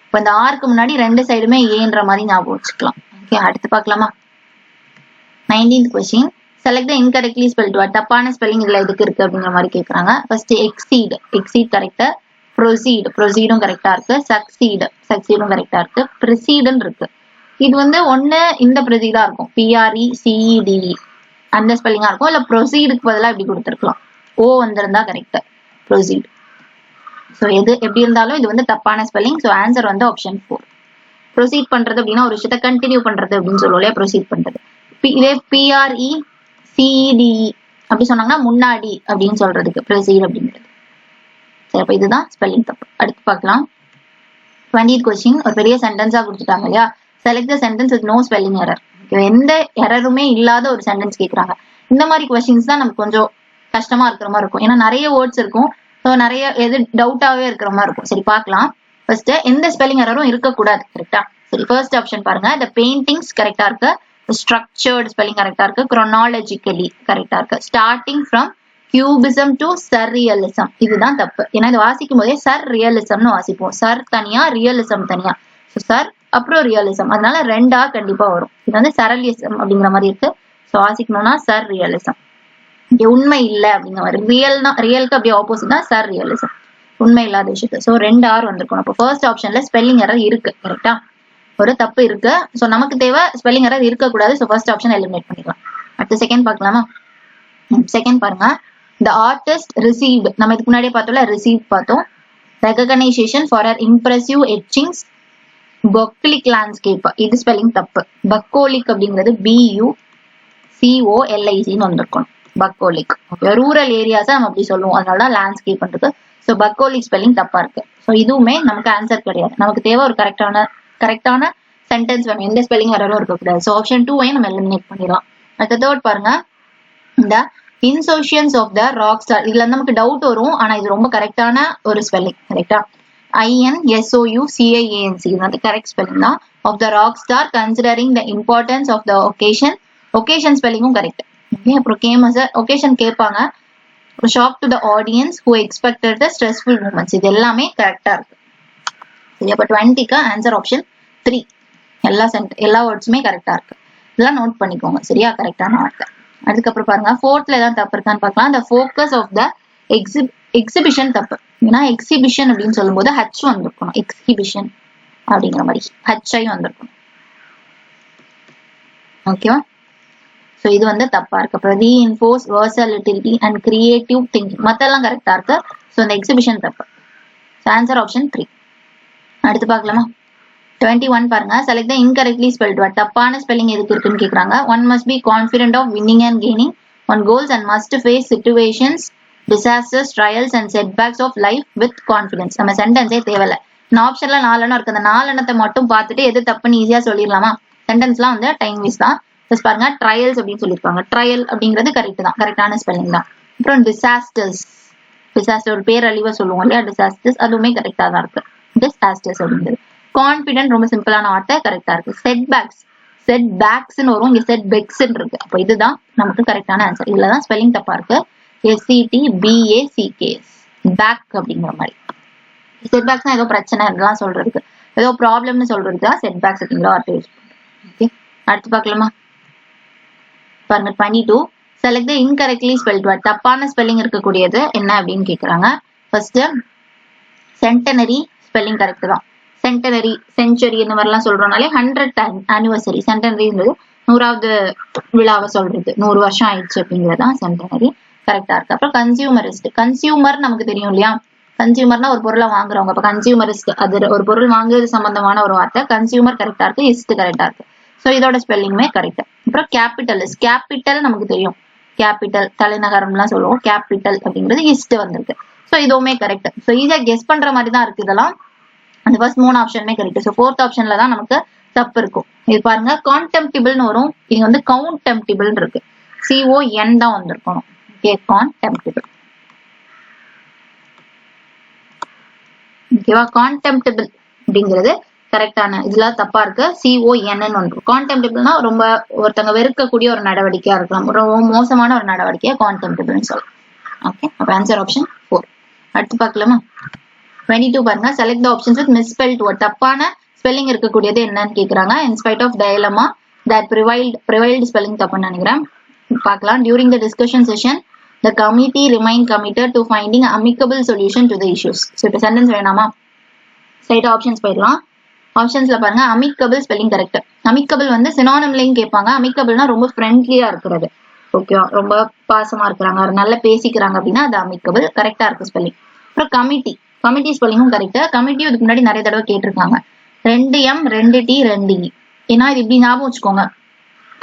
இப்ப இந்த ஆருக்கு முன்னாடி ரெண்டு சைடுமே ஏன்ற மாதிரி ஞாபகம் வச்சுக்கலாம். ஓகே, அடுத்து பார்க்கலாமா? 19th question. Select the incorrectly spelled word. தப்பான ஸ்பெல்லிங் இதுல எதுக்கு இருக்கு அப்படிங்கிற மாதிரி கேக்குறாங்க. ஃபர்ஸ்ட் exceed கரெக்டா, proceedம் கரெக்டா இருக்கு, succeedம் கரெக்டா இருக்கு, precede இருக்கு. இது வந்து ஒண்ணு இந்த ப்ரொசீடா இருக்கும், PRECEDE அந்த ஸ்பெல்லிங்கா இருக்கும், இல்ல ப்ரொசீடுக்கு பதிலா இப்படி கொடுத்துருக்கலாம், O வந்திருந்தா கரெக்ட், ப்ரொசீட். ஸோ எது எப்படி இருந்தாலும் இது வந்து தப்பான ஸ்பெல்லிங். ஸோ ஆன்சர் வந்து ஆப்ஷன் 4. ப்ரொசீட் பண்றது அப்படின்னா ஒரு விஷயத்த கண்டினியூ பண்றது அப்படின்னு சொல்லுவோம் இல்லையா, ப்ரொசீட் பண்றது. இதே PRECEDE அப்படி சொன்னாங்கன்னா முன்னாடி அப்படின்னு சொல்றதுக்கு ப்ரொசீட் அப்படிங்கிறது. சரி, அப்ப இதுதான் ஸ்பெல்லிங் தப்பு. அடுத்து பார்க்கலாம். 20th question. ஒரு பெரிய சென்டென்ஸா கொடுத்துட்டாங்க இல்லையா, select the sentence with no spelling error. எந்த எரருமே இல்லாத ஒரு சென்டென்ஸ் கேட்கறாங்க. இந்த மாதிரி கொஸ்டின்ஸ் தான் நமக்கு கொஞ்சம் கஷ்டமா இருக்கிற மாதிரி இருக்கும், ஏன்னா நிறைய வேர்ட்ஸ் இருக்கும், ஸோ நிறைய எது டவுட்டாவே இருக்கிற மாதிரி இருக்கும். சரி, பார்க்கலாம். ஃபர்ஸ்ட் எந்த ஸ்பெல்லிங் எரரும் இருக்கக்கூடாது, கரெக்டா? சரி, ஃபர்ஸ்ட் ஆப்ஷன் பாருங்க, த பெயிண்டிங்ஸ் கரெக்டா இருக்கு, ஸ்ட்ரக்சர்ட் ஸ்பெல்லிங் கரெக்டா இருக்கு, chronologically கரெக்டா இருக்கு, starting from cubism to surrealism இதுதான் தப்பு. ஏன்னா இது வாசிக்கும் போதே சர்ரியலிசம்னு வாசிப்போம், சர் தனியா ரியலிசம் தனியா, ஸோ சர் அப்புறம் ரியலிசம், அதனால ரெண்டா கண்டிப்பா வரும். இது வந்து சரலிசம் அப்படிங்கிற மாதிரி இருக்கு, ஸோ வாசிக்கணும்னா சர் ரியலிசம். இங்க உண்மை இல்லை அப்படிங்கிற மாதிரி, ரியலுக்கு அப்படியே ஆப்போசிட் தான் சர் ரியலிசம், உண்மை இல்லாத விஷயத்து. ஸோ 2 R வந்திருக்கணும். அப்போ ஃபர்ஸ்ட் ஆப்ஷன்ல ஸ்பெல்லிங் எரர் இருக்கு, கரெக்டா? ஒரு தப்பு இருக்கு. ஸோ நமக்கு தேவை ஸ்பெல்லிங் எரர் இருக்கக்கூடாது. ஸோ ஃபர்ஸ்ட் ஆப்ஷன் எலிமினேட் பண்ணிக்கலாம். அடுத்து செகண்ட் பார்க்கலாமா? செகண்ட் பாருங்க, the artist received, நம்ம இதுக்கு முன்னாடியே பார்த்தோம்ல, received பார்த்தோம், recognition for her impressive etchings, bucolic landscape, இது ஸ்பெல்லிங் தப்பு. bucolic அப்படிங்கிறது BUCOLIC வந்திருக்கும், bucolic. ஓகே, ரூரல் ஏரியாஸை நம்ம அப்படி சொல்லுவோம், அதனாலதான் லேண்ட்ஸ்கேப் இருக்கு. ஸோ bucolic ஸ்பெல்லிங் தப்பா இருக்கு. ஸோ இதுவுமே நமக்கு ஆன்சர் கிடையாது. நமக்கு தேவை ஒரு கரெக்டான சென்டென்ஸ் வேணும், எந்த ஸ்பெல்லிங் எரரும் இருக்கக்கூடாது. ஸோ ஆப்ஷன் 2 நம்ம எலிமினேட் பண்ணிடலாம். அடுத்த தேர்ட் பாருங்க, இந்த இன்சோஷியன்ஸ் ஆஃப் த ராக் ஸ்டார், இதுல நமக்கு டவுட் வரும், ஆனா இது ரொம்ப கரெக்டான ஒரு ஸ்பெல்லிங், கரெக்டா? INSOUCIANC இது வந்து கரெக்ட் ஸ்பெல்லிங் தான். Of the rock star considering the importance of the occasion ஸ்பெல்லிங்கும் கரெக்ட். அப்புறம் ஒகேஷன் கேட்பாங்க, shock to the audience who expected the stressful moments, இது எல்லாமே கரெக்டா இருக்கு. சரி, அப்ப 20க்கு ஆன்சர் ஆப்ஷன் 3. எல்லா வேர்ட்ஸுமே கரெக்டா இருக்கு, இதெல்லாம் நோட் பண்ணிக்கோங்க, சரியா? கரெக்டான வார்த்தை. அதுக்கப்புறம் பாருங்க, 4th ஏதாவது தப்பு இருக்கான்னு பார்க்கலாம். the focus of the exhibition தப்பு, ஏன்னா எக்ஸிபிஷன் அப்படின்னு சொல்லும் போது H வந்திருக்கணும், எக்ஸிபிஷன் அப்படிங்கிற மாதிரி HI வந்திருக்கணும். ஓகேவா? ஸோ இது வந்து தப்பா இருக்கு. அப்புறம் reinforce versatility and creative thinking மத்தெல்லாம் கரெக்டா இருக்கு. ஸோ இந்த எக்ஸிபிஷன் தப்பு. Answer option 3. அடுத்து பார்க்கலாமா? 21 பாருங்க, select the incorrectly spelled word. தப்பான ஸ்பெல்லிங் எதுக்கு இருக்குன்னு கேக்குறாங்க. One must be confident of winning and gaining on goals and must face situations, disasters, trials and setbacks of life with confidence. நம்ம சென்டென்ஸே தேவையில்ல, இந்த ஆப்ஷன்ல 4 எண்ணம் இருக்கு, அந்த 4 எண்ணத்தை மட்டும் பார்த்துட்டு எது தப்புன்னு ஈஸியா சொல்லிடலாமா? சென்டென்ஸ்லாம் வந்து டைம் வேஸ்ட் தான். பாருங்க, ட்ரையல்ஸ் அப்படின்னு சொல்லியிருக்காங்க, ட்ரையல் அப்படிங்கிறது கரெக்ட் தான், கரெக்டான ஸ்பெல்லிங் தான். அப்புறம் டிசாஸ்டர் ஒரு பேரழிவை சொல்லுவோம் இல்லையா, டிசாஸ்டர்ஸ், அதுவுமே கரெக்டா தான் இருக்கு, டிசாஸ்டர்ஸ் அப்படிங்கிறது. கான்பிடென்ட் ரொம்ப சிம்பிளான வார்த்தை, கரெக்டா இருக்கு. செட்பேக்ஸ் வரும், இங்க செட்பேக்ஸ் இருக்கு. அப்ப இதுதான் நமக்கு கரெக்டான ஆன்சர். இதுலதான் ஸ்பெல்லிங் தப்பா இருக்கு, SETBACKS பேக் அப்படிங்கிற மாதிரி. செட்பேக்ஸ்னா ஏதோ பிரச்சனை இதெல்லாம் சொல்றதுக்கு, ஏதோ ப்ராப்ளம்னு சொல்றதுக்கு தான் செட்பேக்ஸ் அப்படிங்கிற வார்த்தை யூஸ் பண்றோம். ஓகே, அடுத்து பார்க்கலாமா? பாருங்க, 22 select the incorrectly spelt word. தப்பான ஸ்பெல்லிங் இருக்கக்கூடியது என்ன அப்படின்னு கேக்குறாங்க. ஃபர்ஸ்ட் சென்டனரி ஸ்பெல்லிங் கரெக்ட் தான். சென்டனரி, செஞ்சுரி இந்த மாதிரிலாம் சொல்றோம்னாலே 100th anniversary. சென்டனரிங்கிறது 100வது விழாவை சொல்றது, 100 வருஷம் ஆயிடுச்சு அப்படிங்கிறதான் சென்டனரி, கரெக்டா இருக்கு. அப்புறம் கன்சியூமரிஸ்ட், கன்சியூமர் நமக்கு தெரியும் இல்லையா, கன்சியூமர்னா ஒரு பொருளை வாங்குறவங்க. அப்ப கன்சியூமரிஸ்ட் அது ஒரு பொருள் வாங்குறது சம்பந்தமான ஒரு வார்த்தை, கன்சியூமர் கரெக்டா இருக்கு, இஸ்ட் கரெக்டா இருக்கு. ஸோ இதோட ஸ்பெல்லிங்குமே கரெக்ட். அப்புறம் கேபிட்டலிஸ்ட், கேபிட்டல் நமக்கு தெரியும், கேபிட்டல் தலைநகரம்லாம் சொல்லுவோம், கேபிட்டல் அப்படிங்கிறது இஸ்ட் வந்திருக்கு. ஸோ இதுவுமே கரெக்ட். ஸோ ஈஸியா கெஸ் பண்ற மாதிரி தான் இருக்கு இதெல்லாம். அந்த ஃபர்ஸ்ட் 3 ஆப்ஷனுமே கரெக்ட். ஸோ 4th ஆப்ஷன்ல தான் நமக்கு தப்பு இருக்கும். இது பாருங்க, கான்டெம்ப்டிபிள்னு வரும், இங்க வந்து கவுண்டெம்ப்டிபிள் இருக்கு, CON தான் வந்திருக்கணும். ஓகே, கான்டெம்ப்டிபிள். ஓகேவா, கான்டெம்ப்டிபிள் அப்படிங்கிறது கரெக்டான, இதுல தப்பா இருக்கு, CON ஒன்று. கான்டெம்ப்டிபிள்னா ரொம்ப ஒருத்தங்க வெறுக்கக்கூடிய ஒரு நடவடிக்கையா இருக்கலாம், ரொம்ப மோசமான ஒரு நடவடிக்கையா கான்டெம்ப்டிபிள்னு சொல்லலாம். ஓகே, அப்ப ஆன்சர் ஆப்ஷன் 4. அடுத்து பார்க்கலாமா? 22 பாருங்க. select the options with misspelled word. தப்பான ஸ்பெல்லிங் இருக்கக்கூடியது என்னன்னு கேக்குறாங்க. in spite of dilemma that prevailed spelling தப்புன்னு நினைக்கிறேன். பார்க்கலாம். during the discussion session the committee remained committed to finding amicable solution to the issues. so இப்ப sentence வேணாமா? Side options போயிடலாம். ஆப்ஷன்ஸ்ல பாருங்க, amicable ஸ்பெல்லிங் கரெக்ட். amicable வந்து சினானிம்லயும் கேட்பாங்க. amicableனா ரொம்ப ஃப்ரெண்ட்லியா இருக்கிறது. ஓகேவா? ரொம்ப பாசமா இருக்கிறாங்க, நல்லா பேசிக்கிறாங்க அப்படின்னா அது amicable. கரெக்டா இருக்கு ஸ்பெல்லிங். அப்புறம் கமிட்டி ஸ்பெல்லிங்கும் கரெக்ட். கமிட்டி இதுக்கு முன்னாடி நிறைய தடவை கேட்டிருக்காங்க. 2M 2T 2E. ஏன்னா இது இப்படி ஞாபகம் வச்சுக்கோங்க.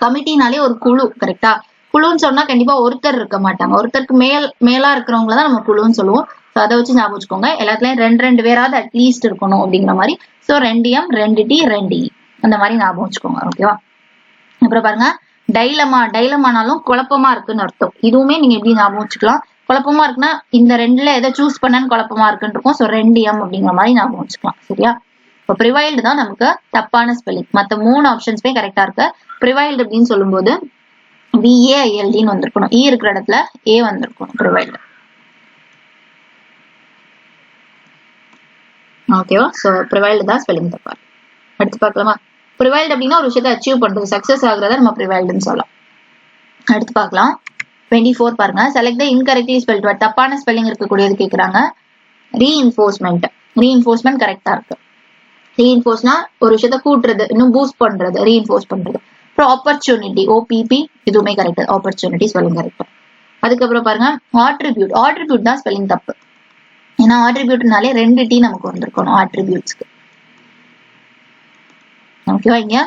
கமிட்டினாலே ஒரு குழு. கரெக்டா? குழுன்னு சொன்னா கண்டிப்பா ஒருத்தர் இருக்க மாட்டாங்க. ஒருத்தருக்கு மேலா இருக்கிறவங்கள தான் நம்ம குழுன்னு சொல்லுவோம். ஸோ அதை வச்சு ஞாபகம் வச்சுக்கோங்க. எல்லாத்துலயும் 2 பேராவது அட்லீஸ்ட் இருக்கணும் அப்படிங்கிற மாதிரி. ஸோ 2M 2T 2E அந்த மாதிரி ஞாபகம் வச்சுக்கோங்க. ஓகேவா? அப்புறம் பாருங்க, டைலமானாலும் குழப்பமா இருக்குன்னு அர்த்தம். இதுவுமே நீங்க எப்படி ஞாபகம் வச்சுக்கலாம்? குழப்பமா இருக்குன்னா இந்த 2ல எதை சூஸ் பண்ணன்னு குழப்பமா இருக்குன்னு இருக்கும். ஸோ 2M அப்படிங்கிற மாதிரி ஞாபகம் வச்சுக்கலாம். சரியா? இப்போ ப்ரிவைல்டு தான் நமக்கு தப்பான ஸ்பெல்லிங். மற்ற 3 ஆப்ஷன்ஸ்மே கரெக்டா இருக்கு. ப்ரிவைல்டு அப்படின்னு சொல்லும்போது VAILDன்னு வந்திருக்கணும். E இருக்கிற இடத்துல A வந்திருக்கணும். ப்ரிவைல்டு. ஓகேவா? ஸோ ப்ரிவைல்டு தான் ஸ்பெல்லிங் தப்பா. அடுத்து பார்க்கலாமா? ப்ரிவைல்டு அப்படின்னா ஒரு விஷயத்தை அச்சீவ் பண்றது, சக்சஸ் ஆகுறத நம்ம ப்ரிவைல்டுன்னு சொல்லலாம். அடுத்து பார்க்கலாம். 24 பாருங்க. select the incorrectly spelled word. தப்பான ஸ்பெல்லிங் இருக்கக்கூடியது கேக்குறாங்க. ரீஇன்ஃபோர்ஸ்மெண்ட் கரெக்டா இருக்கு. ரீஇன்ஃபோர்ஸ்னா ஒரு விஷயத்த கூட்டுறது, இன்னும் பூஸ்ட் பண்றது, ரீஇன்ஃபோர்ஸ் பண்றது. அப்புறம் ஆப்பர்ச்சுனிட்டி OPP இதுவுமே கரெக்ட். Opportunity spelling correct. அதுக்கப்புறம் பாருங்க, ஆட்ரிபியூட் தான் ஸ்பெல்லிங் தப்பு. ஏன்னா ஆட்ரிபியூட்னாலே 2T நமக்கு வந்திருக்கணும் ஆட்ரிபியூட்ஸ்க்கு. ஓகேவா? இங்க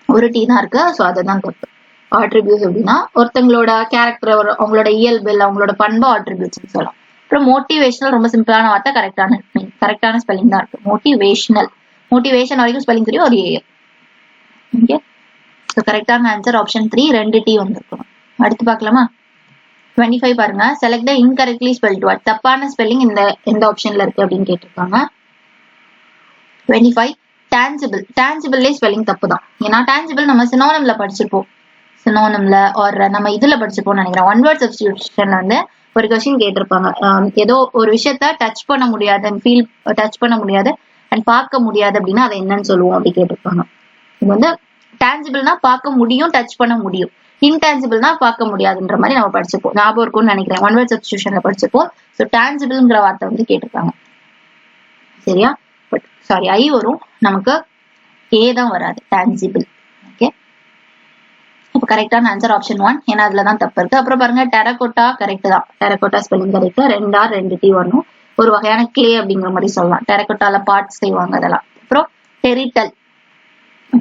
ஒரு T தான் இருக்கு. ஸோ அதுதான் தப்பு. ஆட்ரிபியூட்ஸ் அப்படின்னா ஒருத்தங்களோட கேரக்டர், அவங்களோட இயல்பு, அவங்களோட பண்பு ஆட்ரிபியூட்ஸ் சொல்லலாம். அப்புறம் மோட்டிவேஷனல் ரொம்ப சிம்பிளான வார்த்தை, கரெக்டான ஸ்பெல்லிங் தான் இருக்கு. மோட்டிவேஷன் வரைக்கும் ஸ்பெல்லிங் தெரியும், ஒரு AL. ஓகே, ஸோ கரெக்டான ஆன்சர் ஆப்ஷன் 3 2T வந்திருக்கணும். அடுத்து பார்க்கலாமா? 25 பாருங்க. select the incorrectly spelled word. தப்பான ஸ்பெல்லிங் எந்த ஆப்ஷன்ல இருக்கு அப்படின்னு கேட்டிருக்காங்க. 25 tangible ஸ்பெல்லிங் தப்பு தான். ஏன்னா tangible நம்ம சினோனிம்ல படிச்சிருப்போம். சினோனிம்ல ஆர் நம்ம இதுல படிச்சிருப்போம்னு நினைக்கிறேன். ஒன் வேர்ட் சப்ஸ்டிடியூஷன்ல வந்து ஒரு கொஸ்டின் கேட்டிருப்பாங்க. ஏதோ ஒரு விஷயத்த டச் பண்ண முடியாது, டச் பண்ண முடியாது அண்ட் பார்க்க முடியாது அப்படின்னா அதை என்னன்னு சொல்லுவோம் அப்படி கேட்டிருப்பாங்க. இது வந்து tangible-னா பார்க்க முடியும், டச் பண்ண முடியும். இன்டான்ஜிபிள்னா பார்க்க முடியாதுன்ற மாதிரி நம்ம படிச்சிருப்போம். ஞாபகம் இருக்கும்னு நினைக்கிறேன். ஒன் வேர்ட் சப்ஸ்டிடியூஷன்ல படிச்சிருப்போம். ஸோ tangible-ங்கிற வார்த்தை வந்து கேட்டிருக்காங்க. சரியா? பட் சாரி, ஐ வரும், நமக்கு A தான் வராது, tangible. ஓகே, இப்போ கரெக்டான ஆன்சர் ஆப்ஷன் 1. ஏன்னா அதுலதான் தப்பு இருக்கு. அப்புறம் பாருங்க, டெரகோட்டா கரெக்ட் தான். Terracotta spelling correct. 2T வரணும். ஒரு வகையான கிளே அப்படிங்கிற மாதிரி சொல்லலாம். டெரகோட்டால பார்ட்ஸ் செய்வாங்க அதெல்லாம். அப்புறம்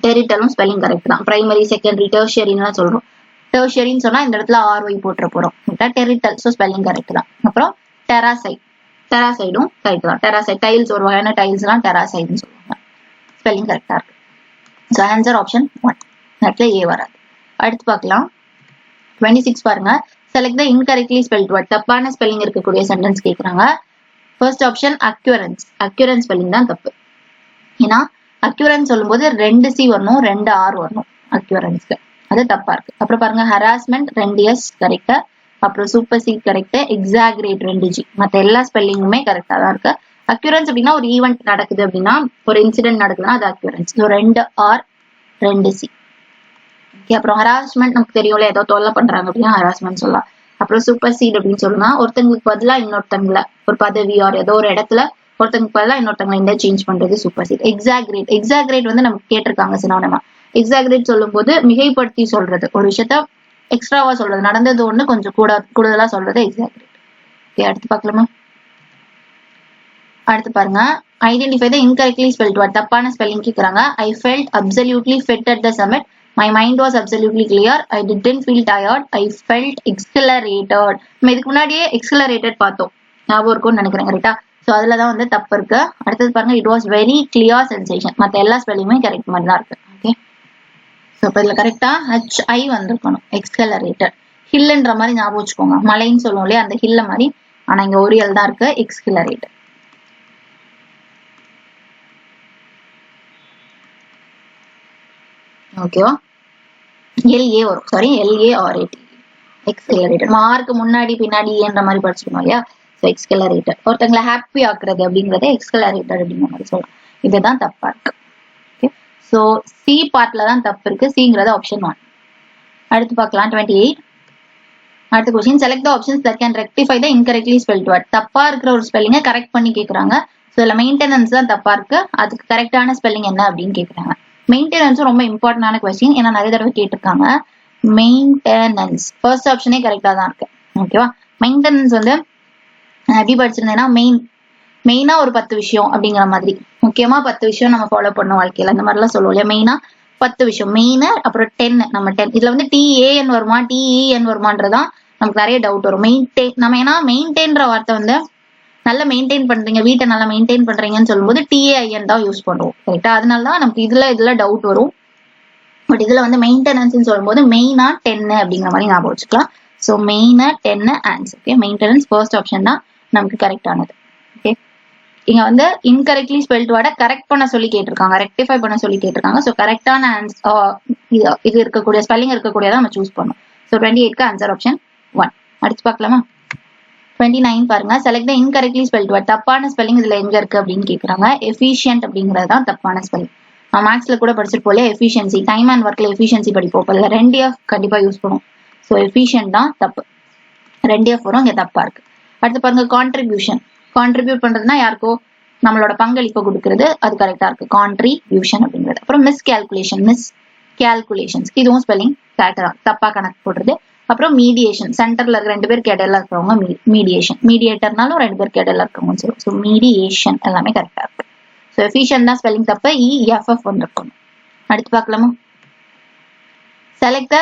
டெரிட்டலும் ஸ்பெல்லிங் கரெக்ட் தான். பிரைமரி, செகண்டரி, டெர்ஷியரின்னு சொல்றோம். டெர்ஷியரின்னு சொன்னா இந்த இடத்துல RY போட்டுற போறோம். டெரிட்டல், ஸோ ஸ்பெல்லிங் கரெக்ட் தான். அப்புறம் டெராசைடும் கரெக்ட் தான். டெராசைட் டைல்ஸ், ஒரு வகையான டைல்ஸ் எல்லாம் டெராசைட்னு சொல்லுவாங்க. ஸ்பெல்லிங் கரெக்டா இருக்கு. So answer option 1. இடத்துல A வராது. அடுத்து பார்க்கலாம். 26 பாருங்க. select the incorrectly spelled word. தப்பான ஸ்பெல்லிங் இருக்கக்கூடிய சென்டென்ஸ் கேக்குறாங்க. ஃபர்ஸ்ட் ஆப்ஷன் அக்யூரன்ஸ் ஸ்பெல்லிங் தான் தப்பு. ஏன்னா அக்யூரன்ஸ் சொல்லும்போது 2C வரணும், 2R வரணும் அக்யூரன்ஸ்க்கு. அது தப்பா இருக்கு. அப்புறம் பாருங்க, ஹராஸ்மெண்ட் 2S கரெக்ட். அப்புறம் சூப்பர்சீட் கரெக்ட். Exaggerate 2G. மற்ற எல்லா ஸ்பெல்லிங்குமே கரெக்டா தான் இருக்கு. அக்யூரன்ஸ் அப்படின்னா ஒரு ஈவெண்ட் நடக்குது அப்படின்னா, ஒரு இன்சிடென்ட் நடக்குதுன்னா அது occurrence. So 2R 2C. Okay, அப்புறம் ஹராஸ்மெண்ட் நமக்கு தெரியும்ல, ஏதோ தொல்லை பண்றாங்க அப்படின்னா ஹராஸ்மெண்ட் சொல்லலாம். அப்புறம் சூப்பர்சீட் அப்படின்னு சொல்லணும்னா ஒருத்தங்களுக்கு பதிலா இன்னொருத்தங்கள, ஒரு பதவி ஆர் ஏதோ ஒரு இடத்துல ஒருத்தங்களுக்கு பதிலா இன்னொருத்தங்களை இன்டர்சேஞ்ச் பண்றது சூப்பர்சீட். எக்ஸாகரேட் வந்து நமக்கு கேட்டிருக்காங்க சினோனிமா. எக்ஸாகரேட் சொல்லும் போது மிகைப்படுத்தி சொல்றது, ஒரு விஷயத்த எக்ஸ்ட்ராவா சொல்றது, நடந்தது ஒண்ணு கொஞ்சம் கூடுதலா சொல்றது எக்ஸாகரேட். ஓகே, அடுத்து பார்க்கலாமா? அடுத்து பாருங்க, identify the incorrectly spelt word. தப்பான ஸ்பெல்லிங் கேக்குறாங்க. I felt absolutely fit at the summit. My mind was absolutely clear. I didn't feel tired. I felt exhilarated. நம்ம இதுக்கு முன்னாடியே exhilarated பார்த்தோம், ஞாபகம் இருக்கும்னு நினைக்கிறேன். கரெக்டா? ஸோ அதுலதான் வந்து தப்பு இருக்கு. அடுத்தது பாருங்க, it was very clear sensation. மற்ற எல்லா ஸ்பெல்லிங்குமே கரெக்ட் மாதிரி தான் இருக்கு. ஓகே, ஸோ இப்போ இதுல கரெக்டா HI வந்திருக்கணும். எக்ஸ்ஹிலரேட்டட். ஹில்ன்ற மாதிரி ஞாபகம் வச்சுக்கோங்க. மலைன்னு சொல்லுவோம் இல்லையா, அந்த ஹில்ல மாதிரி. ஆனா இங்க ஒரு எல் தான் இருக்கு, எக்ஸ்ஹிலரேட்டட். ஓகேவா? LA வரும். Sorry, LARAT. எக்ஸிலரேட்டட். மார்க்கு முன்னாடி பின்னாடி ஏன்ற மாதிரி படிச்சிருக்கோம் இல்லையா? ஸோ எக்ஸ்கலரேட்டட். ஒருத்தங்களை ஹாப்பி ஆக்குறது அப்படிங்கறத எக்ஸ்கலரேட்டட் அப்படிங்கிற மாதிரி சொல்லலாம். இதுதான் தப்பா இருக்கு. ஓகே, சோ சி பார்ட்ல தான் தப்பு இருக்கு. சிங்கிறது ஆப்ஷன் 1. அடுத்து பார்க்கலாம் 28. அடுத்த question, select the options that can rectify the incorrectly spelt word. தப்பா இருக்கிற ஒரு ஸ்பெல்லிங்கை கரெக்ட் பண்ணி கேக்குறாங்க. ஸோ இதுல மெயின்டெனன்ஸ் தான் தப்பா இருக்கு. அதுக்கு கரெக்டான ஸ்பெல்லிங் என்ன அப்படின்னு கேக்குறாங்க. மெயின்டெனன்ஸும் ரொம்ப இம்பார்ட்டன்டான கொஸ்டின், ஏன்னா நிறைய தடவை கேட்டிருக்காங்க. மெயின்டெனன்ஸ் ஃபர்ஸ்ட் ஆப்ஷனே கரெக்டா தான் இருக்கு. ஓகேவா, மெயின்டெனன்ஸ் வந்து எப்படி படிச்சிருந்தேன்னா மெயினா ஒரு 10 விஷயம் அப்படிங்கிற மாதிரி. முக்கியமா 10 விஷயம் நம்ம ஃபாலோ பண்ண வாழ்க்கையில அந்த மாதிரிலாம் சொல்லுவோம் இல்லையா. மெயினா 10 விஷயம், மெயின் அப்புறம் 10 நம்ம 10 இதுல வந்து TAN வருமா TEN வருமான்றதான் நமக்கு நிறைய டவுட் வரும். மெயின்டைன் நம்ம ஏன்னா மெயின்டைன்ற வார்த்தை வந்து நல்லா மெயின்டைன் பண்றீங்க, வீட்டை நல்லா மெயின்டைன் பண்றீங்கன்னு சொல்லும்போது TAIN தான் யூஸ் பண்ணுவோம். கரெக்டா, அதனாலதான் நமக்கு இதுல டவுட் வரும். பட் இதுல வந்து மெயின்டெனன்ஸ் சொல்லும்போது மெயினா 10 அப்படிங்கிற மாதிரி ஞாபகம் வச்சுக்கலாம். ஸோ மெயினா 10 answer. Okay, maintenance first option தான் நமக்கு கரெக்டானது. ஓகே, இங்க வந்து இன்கரெக்ட்லி ஸ்பெல்ட் வேர்டை கரெக்ட் பண்ண சொல்லி கேட்டிருக்காங்க, ரெக்டிஃபை பண்ண சொல்லி கேட்டிருக்காங்க. ஸோ கரெக்டான இது இருக்கக்கூடிய ஸ்பெல்லிங் இருக்கக்கூடியதான் நம்ம சூஸ் பண்ணோம். ஸோ 28க்கு ஆன்சர் ஆப்ஷன் 1. அடுத்து பார்க்கலாமா. 29 பாருங்க, select the incorrectly spelt word. தப்பான ஸ்பெல்லிங் இதுல எங்க இருக்கு அப்படின்னு கேக்குறாங்க. எஃபிஷியன்ட் அப்படிங்கிறது தான் தப்பான ஸ்பெல்லிங். மேக்ஸ்ல கூட படிச்சிட்டு போல எஃபிஷியன்சி, டைம் அண்ட் ஒர்க்ல எஃபிஷியன்சி படிப்போம். இல்ல 2F கண்டிப்பா யூஸ் பண்ணுவோம். ஸோ எஃபிஷியன்ட் தான் தப்பு, 2F வரும், இங்க தப்பா இருக்கு. அடுத்து பாருங்க, கான்ட்ரிபியூஷன். கான்ட்ரிபியூட் பண்றதுன்னா யாருக்கோ நம்மளோட பங்களிப்பு கொடுக்கறது, அது கரெக்டா இருக்கு, கான்ட்ரிபியூஷன் அப்படிங்கிறது. அப்புறம் மிஸ் கேல்குலேஷன்ஸ், இதுவும் ஸ்பெல்லிங் கரெக்டா தான், தப்பா கணக்கு போடுறது. அப்புறம் மீடியேஷன், சென்டர்ல இருக்க 2 பேருக்கு இடையில இருக்கிறவங்க மீடியேஷன், மீடியேட்டர்னாலும் 2 பேருக்கு இடையில இருக்கவங்க சொல்லுவோம். ஸோ மீடியேஷன் எல்லாமே கரெக்டா இருக்கு. ஸோ எஃபிஷியன்ட் தான் ஸ்பெல்லிங் தப்பு, EFF வந்துருக்கணும். அடுத்து பார்க்கலாமா. Select the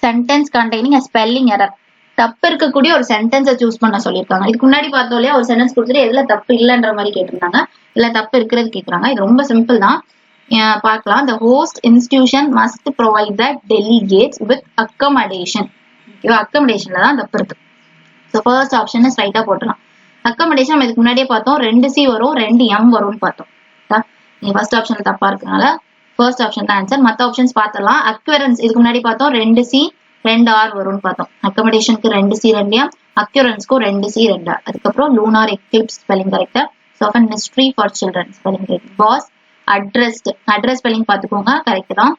sentence containing a spelling error. தப்பு இருக்கக்கூடிய ஒரு சென்டென்ஸை சூஸ் பண்ண சொல்லியிருக்காங்க. இதுக்கு முன்னாடி பார்த்தோம் இல்லையா, ஒரு சென்டென்ஸ் கொடுத்துட்டு எதுல தப்பு இல்லைன்ற மாதிரி கேட்டிருந்தாங்க, இல்ல தப்பு இருக்கிறது கேட்கறாங்க. இது ரொம்ப சிம்பிள் தான், பார்க்கலாம். The host institution must provide the delegates with accommodation. ஓகேவா, அக்கமடேஷன்ல தான் தப்பு இருக்கு. ஸோ ஃபர்ஸ்ட் ஆப்ஷன் ஸ்ட்ரைட்டா போட்டுலாம். அக்கமடேஷன் நம்ம இதுக்கு முன்னாடியே பார்த்தோம், 2C வரும் 2M வரும்னு பார்த்தோம். ஃபர்ஸ்ட் ஆப்ஷன் தப்பா இருக்கனால ஃபர்ஸ்ட் ஆப்ஷன் தான் ஆன்சர். மற்ற ஆப்ஷன்ஸ் பார்த்தலாம். அக்யூரன்ஸ் இதுக்கு முன்னாடி பார்த்தோம், 2C 2R வரும்னு பார்த்தோம். அக்கமடேஷனுக்கு 2C 2M, அக்யூரன்ஸ்க்கும் 2C 2R. அதுக்கப்புறம் லூனார் எக்லிப்ஸ் ஸ்பெல்லிங் கரெக்டா. சோஃபன் mystery for children spelling correct. Pass address spelling பார்த்துக்கோங்க, கரெக்ட் தான்,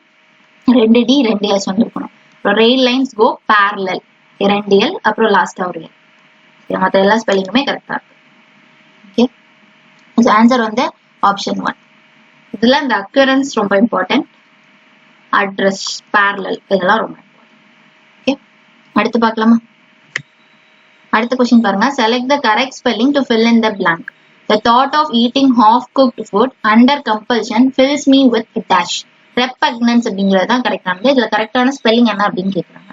2D 2S வந்துருக்கணும். அப்புறம் ரெயில் லைன்ஸ் கோ பேரலல், 2L, அப்புறம் லாஸ்டா ஒரு L. மற்ற எல்லா ஸ்பெல்லிங்குமே கரெக்டா இருக்கு. ஓகே, ஆன்சர் வந்து ஆப்ஷன் 1. இதுல இந்த அக்யூரன்ஸ் ரொம்ப இம்பார்ட்டன்ட், அட்ரஸ், பேரலல் இதெல்லாம் ரொம்ப இம்பார்ட்டன்ட். ஓகே, அடுத்து பார்க்கலாமா. அடுத்த கொஸ்டின் பாருங்க, select the correct spelling to fill in the blank. The thought of eating half cooked food under compulsion fills me with a dash. ரெப்பக்னன்ஸ் அப்படிங்கிறது தான் கரெக்டானது. இதுல கரெக்டான ஸ்பெல்லிங் என்ன அப்படின்னு கேக்குறாங்க.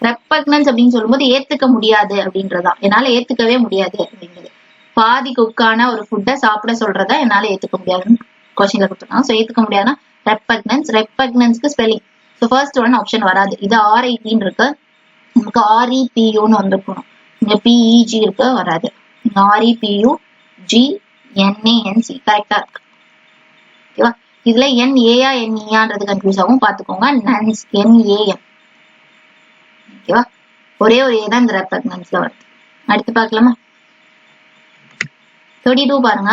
ரெப்பக்னன்ஸ் அப்படின்னு சொல்லும்போது ஏத்துக்க முடியாது அப்படின்றதா, என்னால ஏத்துக்கவே முடியாது அப்படிங்கிறது. பாதி குக்கான ஒரு ஃபுட்டை சாப்பிட சொல்றதா என்னால ஏத்துக்க முடியாதுன்னு கொஸ்டின்ல கொடுத்துருக்காங்க. ஸோ ஏத்துக்க முடியாதுன்னா ரெப்பக்னன்ஸ்க்கு spelling. So first one option வராது. இது RIT இருக்கு, நமக்கு REPUன்னு வந்திருக்கணும். இங்க PEG இருக்கு, வராது. REPUGNANC கரெக்டா இருக்கு. ஓகேவா, இதுல NAயா NEயான்றது கன்ஃபியூஸ் ஆகும், பாத்துக்கோங்க. Nuns NAM. ஓகேவா, ஒரே ஒரு ஏ தான் இந்த ரெப்பக்னன்ஸ்ல வருது. அடுத்து பார்க்கலாமா. 32 பாருங்க,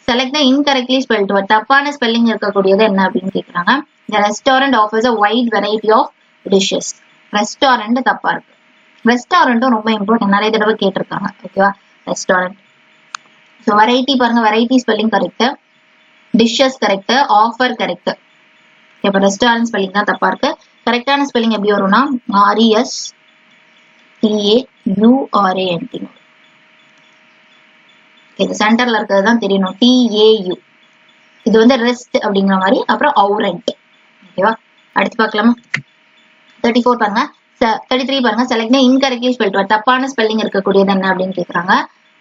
select the incorrectly spelt word. தப்பான ஸ்பெல்லிங் இருக்கக்கூடியது என்ன அப்படின்னு கேக்குறாங்க. The restaurant offers a wide variety of dishes. Restaurant தப்பா இருக்கு. ரெஸ்டாரண்ட்டும் ரொம்ப இம்பார்ட்டன்ட், நிறைய தடவை கேட்டிருக்காங்க. ஓகேவா, ரெஸ்டாரண்ட். ஸோ வெரைட்டி பாருங்க, variety spelling correct, dishes correct, offer correct. இப்போ ரெஸ்டாரண்ட் ஸ்பெல்லிங் தான் தப்பா இருக்கு. கரெக்டான ஸ்பெல்லிங் எப்படி வரும்னா RESTAURANT. இது சென்டர்ல இருக்கிறது தான் தெரியணும், TAU. இது வந்து ரெஸ்ட் அப்படிங்கிற மாதிரி. அப்புறம் அவுரண்ட். ஓகேவா, அடுத்து பார்க்கலாமா. 34 பாருங்க, 33 பாருங்க, செலக்ட் இன்கரெக்ட்லி ஸ்பெல்ட் வேர்ட். தப்பான ஸ்பெல்லிங் இருக்கக்கூடியது என்ன அப்படின்னு கேக்குறாங்க.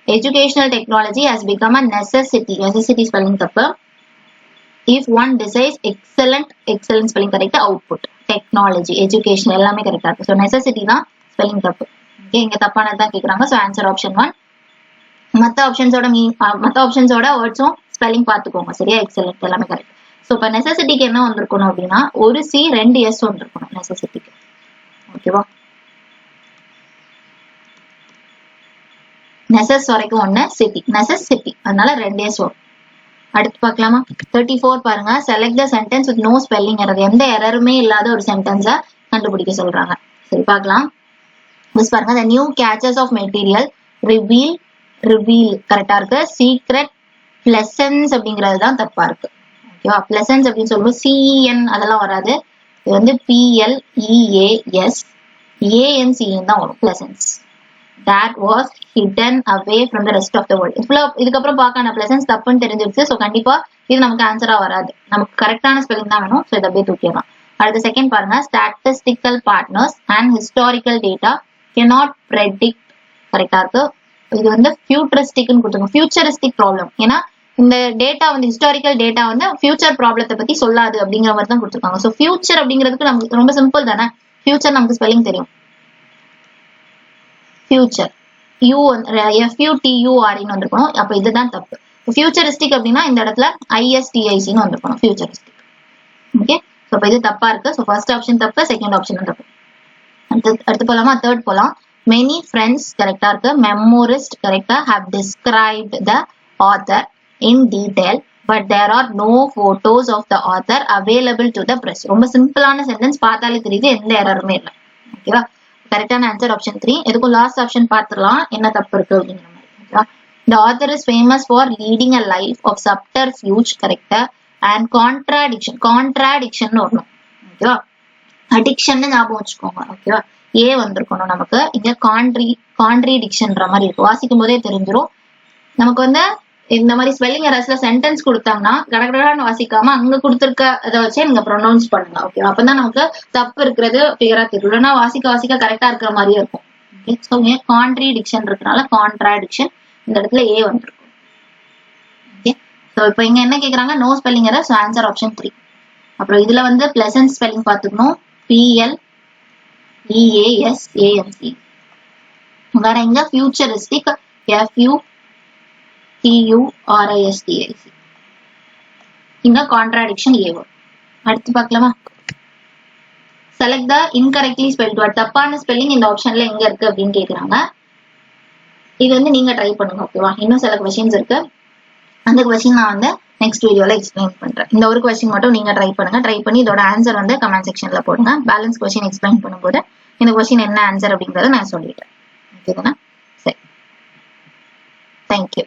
Educational technology has become a necessity. necessity spelling தப்பு. if one desires excellent spelling correct. Output, technology, education எல்லாமே கரெக்டா இருக்கு. ஸோ நெசசிட்டி தான் ஸ்பெல்லிங் தப்பு. ஓகே, இங்க தப்பானது தான் கேக்குறாங்க. So answer option 1. மற்ற ஆப்ஷன்ஸோட வேர்ட்ஸும் ஸ்பெல்லிங் பார்த்துக்கோங்க, சரியா. எக்ஸலென்ட் எல்லாமே கரெக்ட். ஸோ இப்போ நெசசிட்டிக்கு என்ன வந்திருக்கணும் அப்படின்னா, ஒரு C 2 S வந்திருக்கணும் நெசசிட்டிக்கு. ஓகேவா, நெசஸ் வரைக்கும் ஒண்ணு, சிட்டி நெசசிட்டி, அதனால 2 S வரும். அடுத்து பார்க்கலாமா? 34 பாருங்க. Select the sentence with no spelling error. எந்த எரருமே இல்லாத ஒரு சென்டென்ஸை கண்டுபிடிக்க சொல்றாங்க. சரி பார்க்கலாம். பாருங்க, the new catches of material reveal கரெக்டா இருக்கு. சீக்ரெட் பிளசன்ஸ் அப்படிங்கிறது தான் தப்பா இருக்கு. ஓகேவா? பிளசன்ஸ் அப்படின்னு சொல்லும்போது CN அதெல்லாம் வராது. இது வந்து PLEAS ANC தான் வரும். Blessons that was hidden away from the rest of the world. இதுக்கப்புறம் பார்க்க பிளசன்ஸ் தப்புன்னு தெரிஞ்சிருச்சு. ஸோ கண்டிப்பா இது நமக்கு ஆன்சரா வராது. நமக்கு கரெக்டான ஸ்பெல்லிங் தான் வேணும். ஸோ இதை அப்படியே தூக்கிடலாம். அடுத்த செகண்ட் பாருங்க. Statistical partners and historical data cannot predict கரெக்டா இருக்கு. இது வந்து ஃபியூச்சரிஸ்டிக்னு கொடுத்துருக்கோம். Futuristic problem. ஏன்னா இந்த டேட்டா வந்து ஹிஸ்டாரிக்கல் டேட்டா வந்து ஃபியூச்சர் ப்ராப்ளத்தை பத்தி சொல்லாது அப்படிங்கிற மாதிரி தான் கொடுத்துருக்காங்க. ஸோ ஃபியூச்சர் அப்படிங்கிறதுக்கு நமக்கு ரொம்ப சிம்பிள் தானே. ஃபியூச்சர் நமக்கு ஸ்பெல்லிங் தெரியும். ஃபியூச்சர் FUTURE வந்திருக்கணும். அப்ப இதுதான் தப்பு. ஃபியூச்சரிஸ்டிக் அப்படின்னா இந்த இடத்துல ISTIC வந்திருக்கணும். ஃபியூச்சரிஸ்டிக். ஓகே. ஸோ அப்ப இது தப்பா இருக்கு. ஸோ ஃபர்ஸ்ட் ஆப்ஷன் தப்பு, செகண்ட் ஆப்ஷன் தப்பு. அடுத்து போலாமா? தேர்ட் போலாம். மெனி ஃப்ரெண்ட்ஸ் கரெக்டா இருக்கு. மெமோரிஸ்ட் கரெக்டா have described the author in detail but there are no photos of the author available to the press. ரொம்ப சிம்பிளான சென்டென்ஸ், பார்த்தாலே தெரியுது, எந்த எரருமே இல்லை. ஓகேவா? கரெக்டான ஆன்சர் ஆப்ஷன் 3. எதுக்கும் லாஸ்ட் ஆப்ஷன் பார்த்துடலாம் என்ன தப்பு இருக்கு அப்படிங்கிற மாதிரி. ஓகேவா? The author is famous for leading a life of subterfuge கரெக்டா and contradiction வரணும். ஓகேவா? அடிக்ஷன் ஞாபகம் வச்சுக்கோங்க. ஓகேவா? ஏ வந்திருக்கணும் நமக்கு. இங்க கான்ட்ரிடிக்ஷன்ற மாதிரி இருக்கு. வாசிக்கும் போதே தெரிஞ்சிடும் நமக்கு. வந்து இந்த மாதிரி ஸ்பெல்லிங் எரர்ஸ்ல சென்டென்ஸ் கொடுத்தாங்கன்னா கடகடான்னு வாசிக்காம அங்க கொடுத்துருக்க இதை வச்சே நீங்க ப்ரொனவுன்ஸ் பண்ணுங்க. ஓகே, அப்பதான் நமக்கு தப்பு இருக்கிறது கிளியரா தெரியும். இல்லைன்னா வாசிக்க கரெக்டா இருக்கிற மாதிரியே இருக்கும். ஓகே, ஸோ கான்ட்ரிடிக்ஷன் இருக்கனால கான்ட்ராடிக்ஷன் இந்த இடத்துல ஏ வந்திருக்கும். ஓகே, ஸோ இப்போ இங்க என்ன கேக்குறாங்க? No spelling error. So answer option 3. அப்புறம் இதுல வந்து பிளசன்ட் ஸ்பெல்லிங் பார்த்துக்கணும். PLEASANC. வேற எங்க? Futuristic FUTURISTIC. இங்க கான்ட்ராடிக்ஷன் ஏ வரும். அடுத்து பார்க்கலாமா? Select the incorrectly spelt word. தப்பான ஸ்பெல்லிங் இந்த ஆப்ஷன்ல எங்க இருக்கு அப்படின்னு கேக்குறாங்க. இது வந்து நீங்க ட்ரை பண்ணுங்க. ஓகேவா? இன்னும் சில கொஸ்டின்ஸ் இருக்கு. அந்த கொஸ்டின் நான் வந்து நெக்ஸ்ட் வீடியோல எக்ஸ்பிளைன் பண்றேன். இந்த ஒரு கொஸ்டின் மட்டும் நீங்க ட்ரை பண்ணுங்க. ட்ரை பண்ணி இதோட ஆன்சர் வந்து கமெண்ட் செக்ஷன்ல போடுங்க. பேலன்ஸ் கொஸ்டின் எக்ஸ்பிளைன் பண்ணும்போது இந்த கொஸ்டின் என்ன ஆன்சர் அப்படிங்கறத நான் சொல்லிட்டேன். ஓகேதானா? சரி, தேங்க்யூ.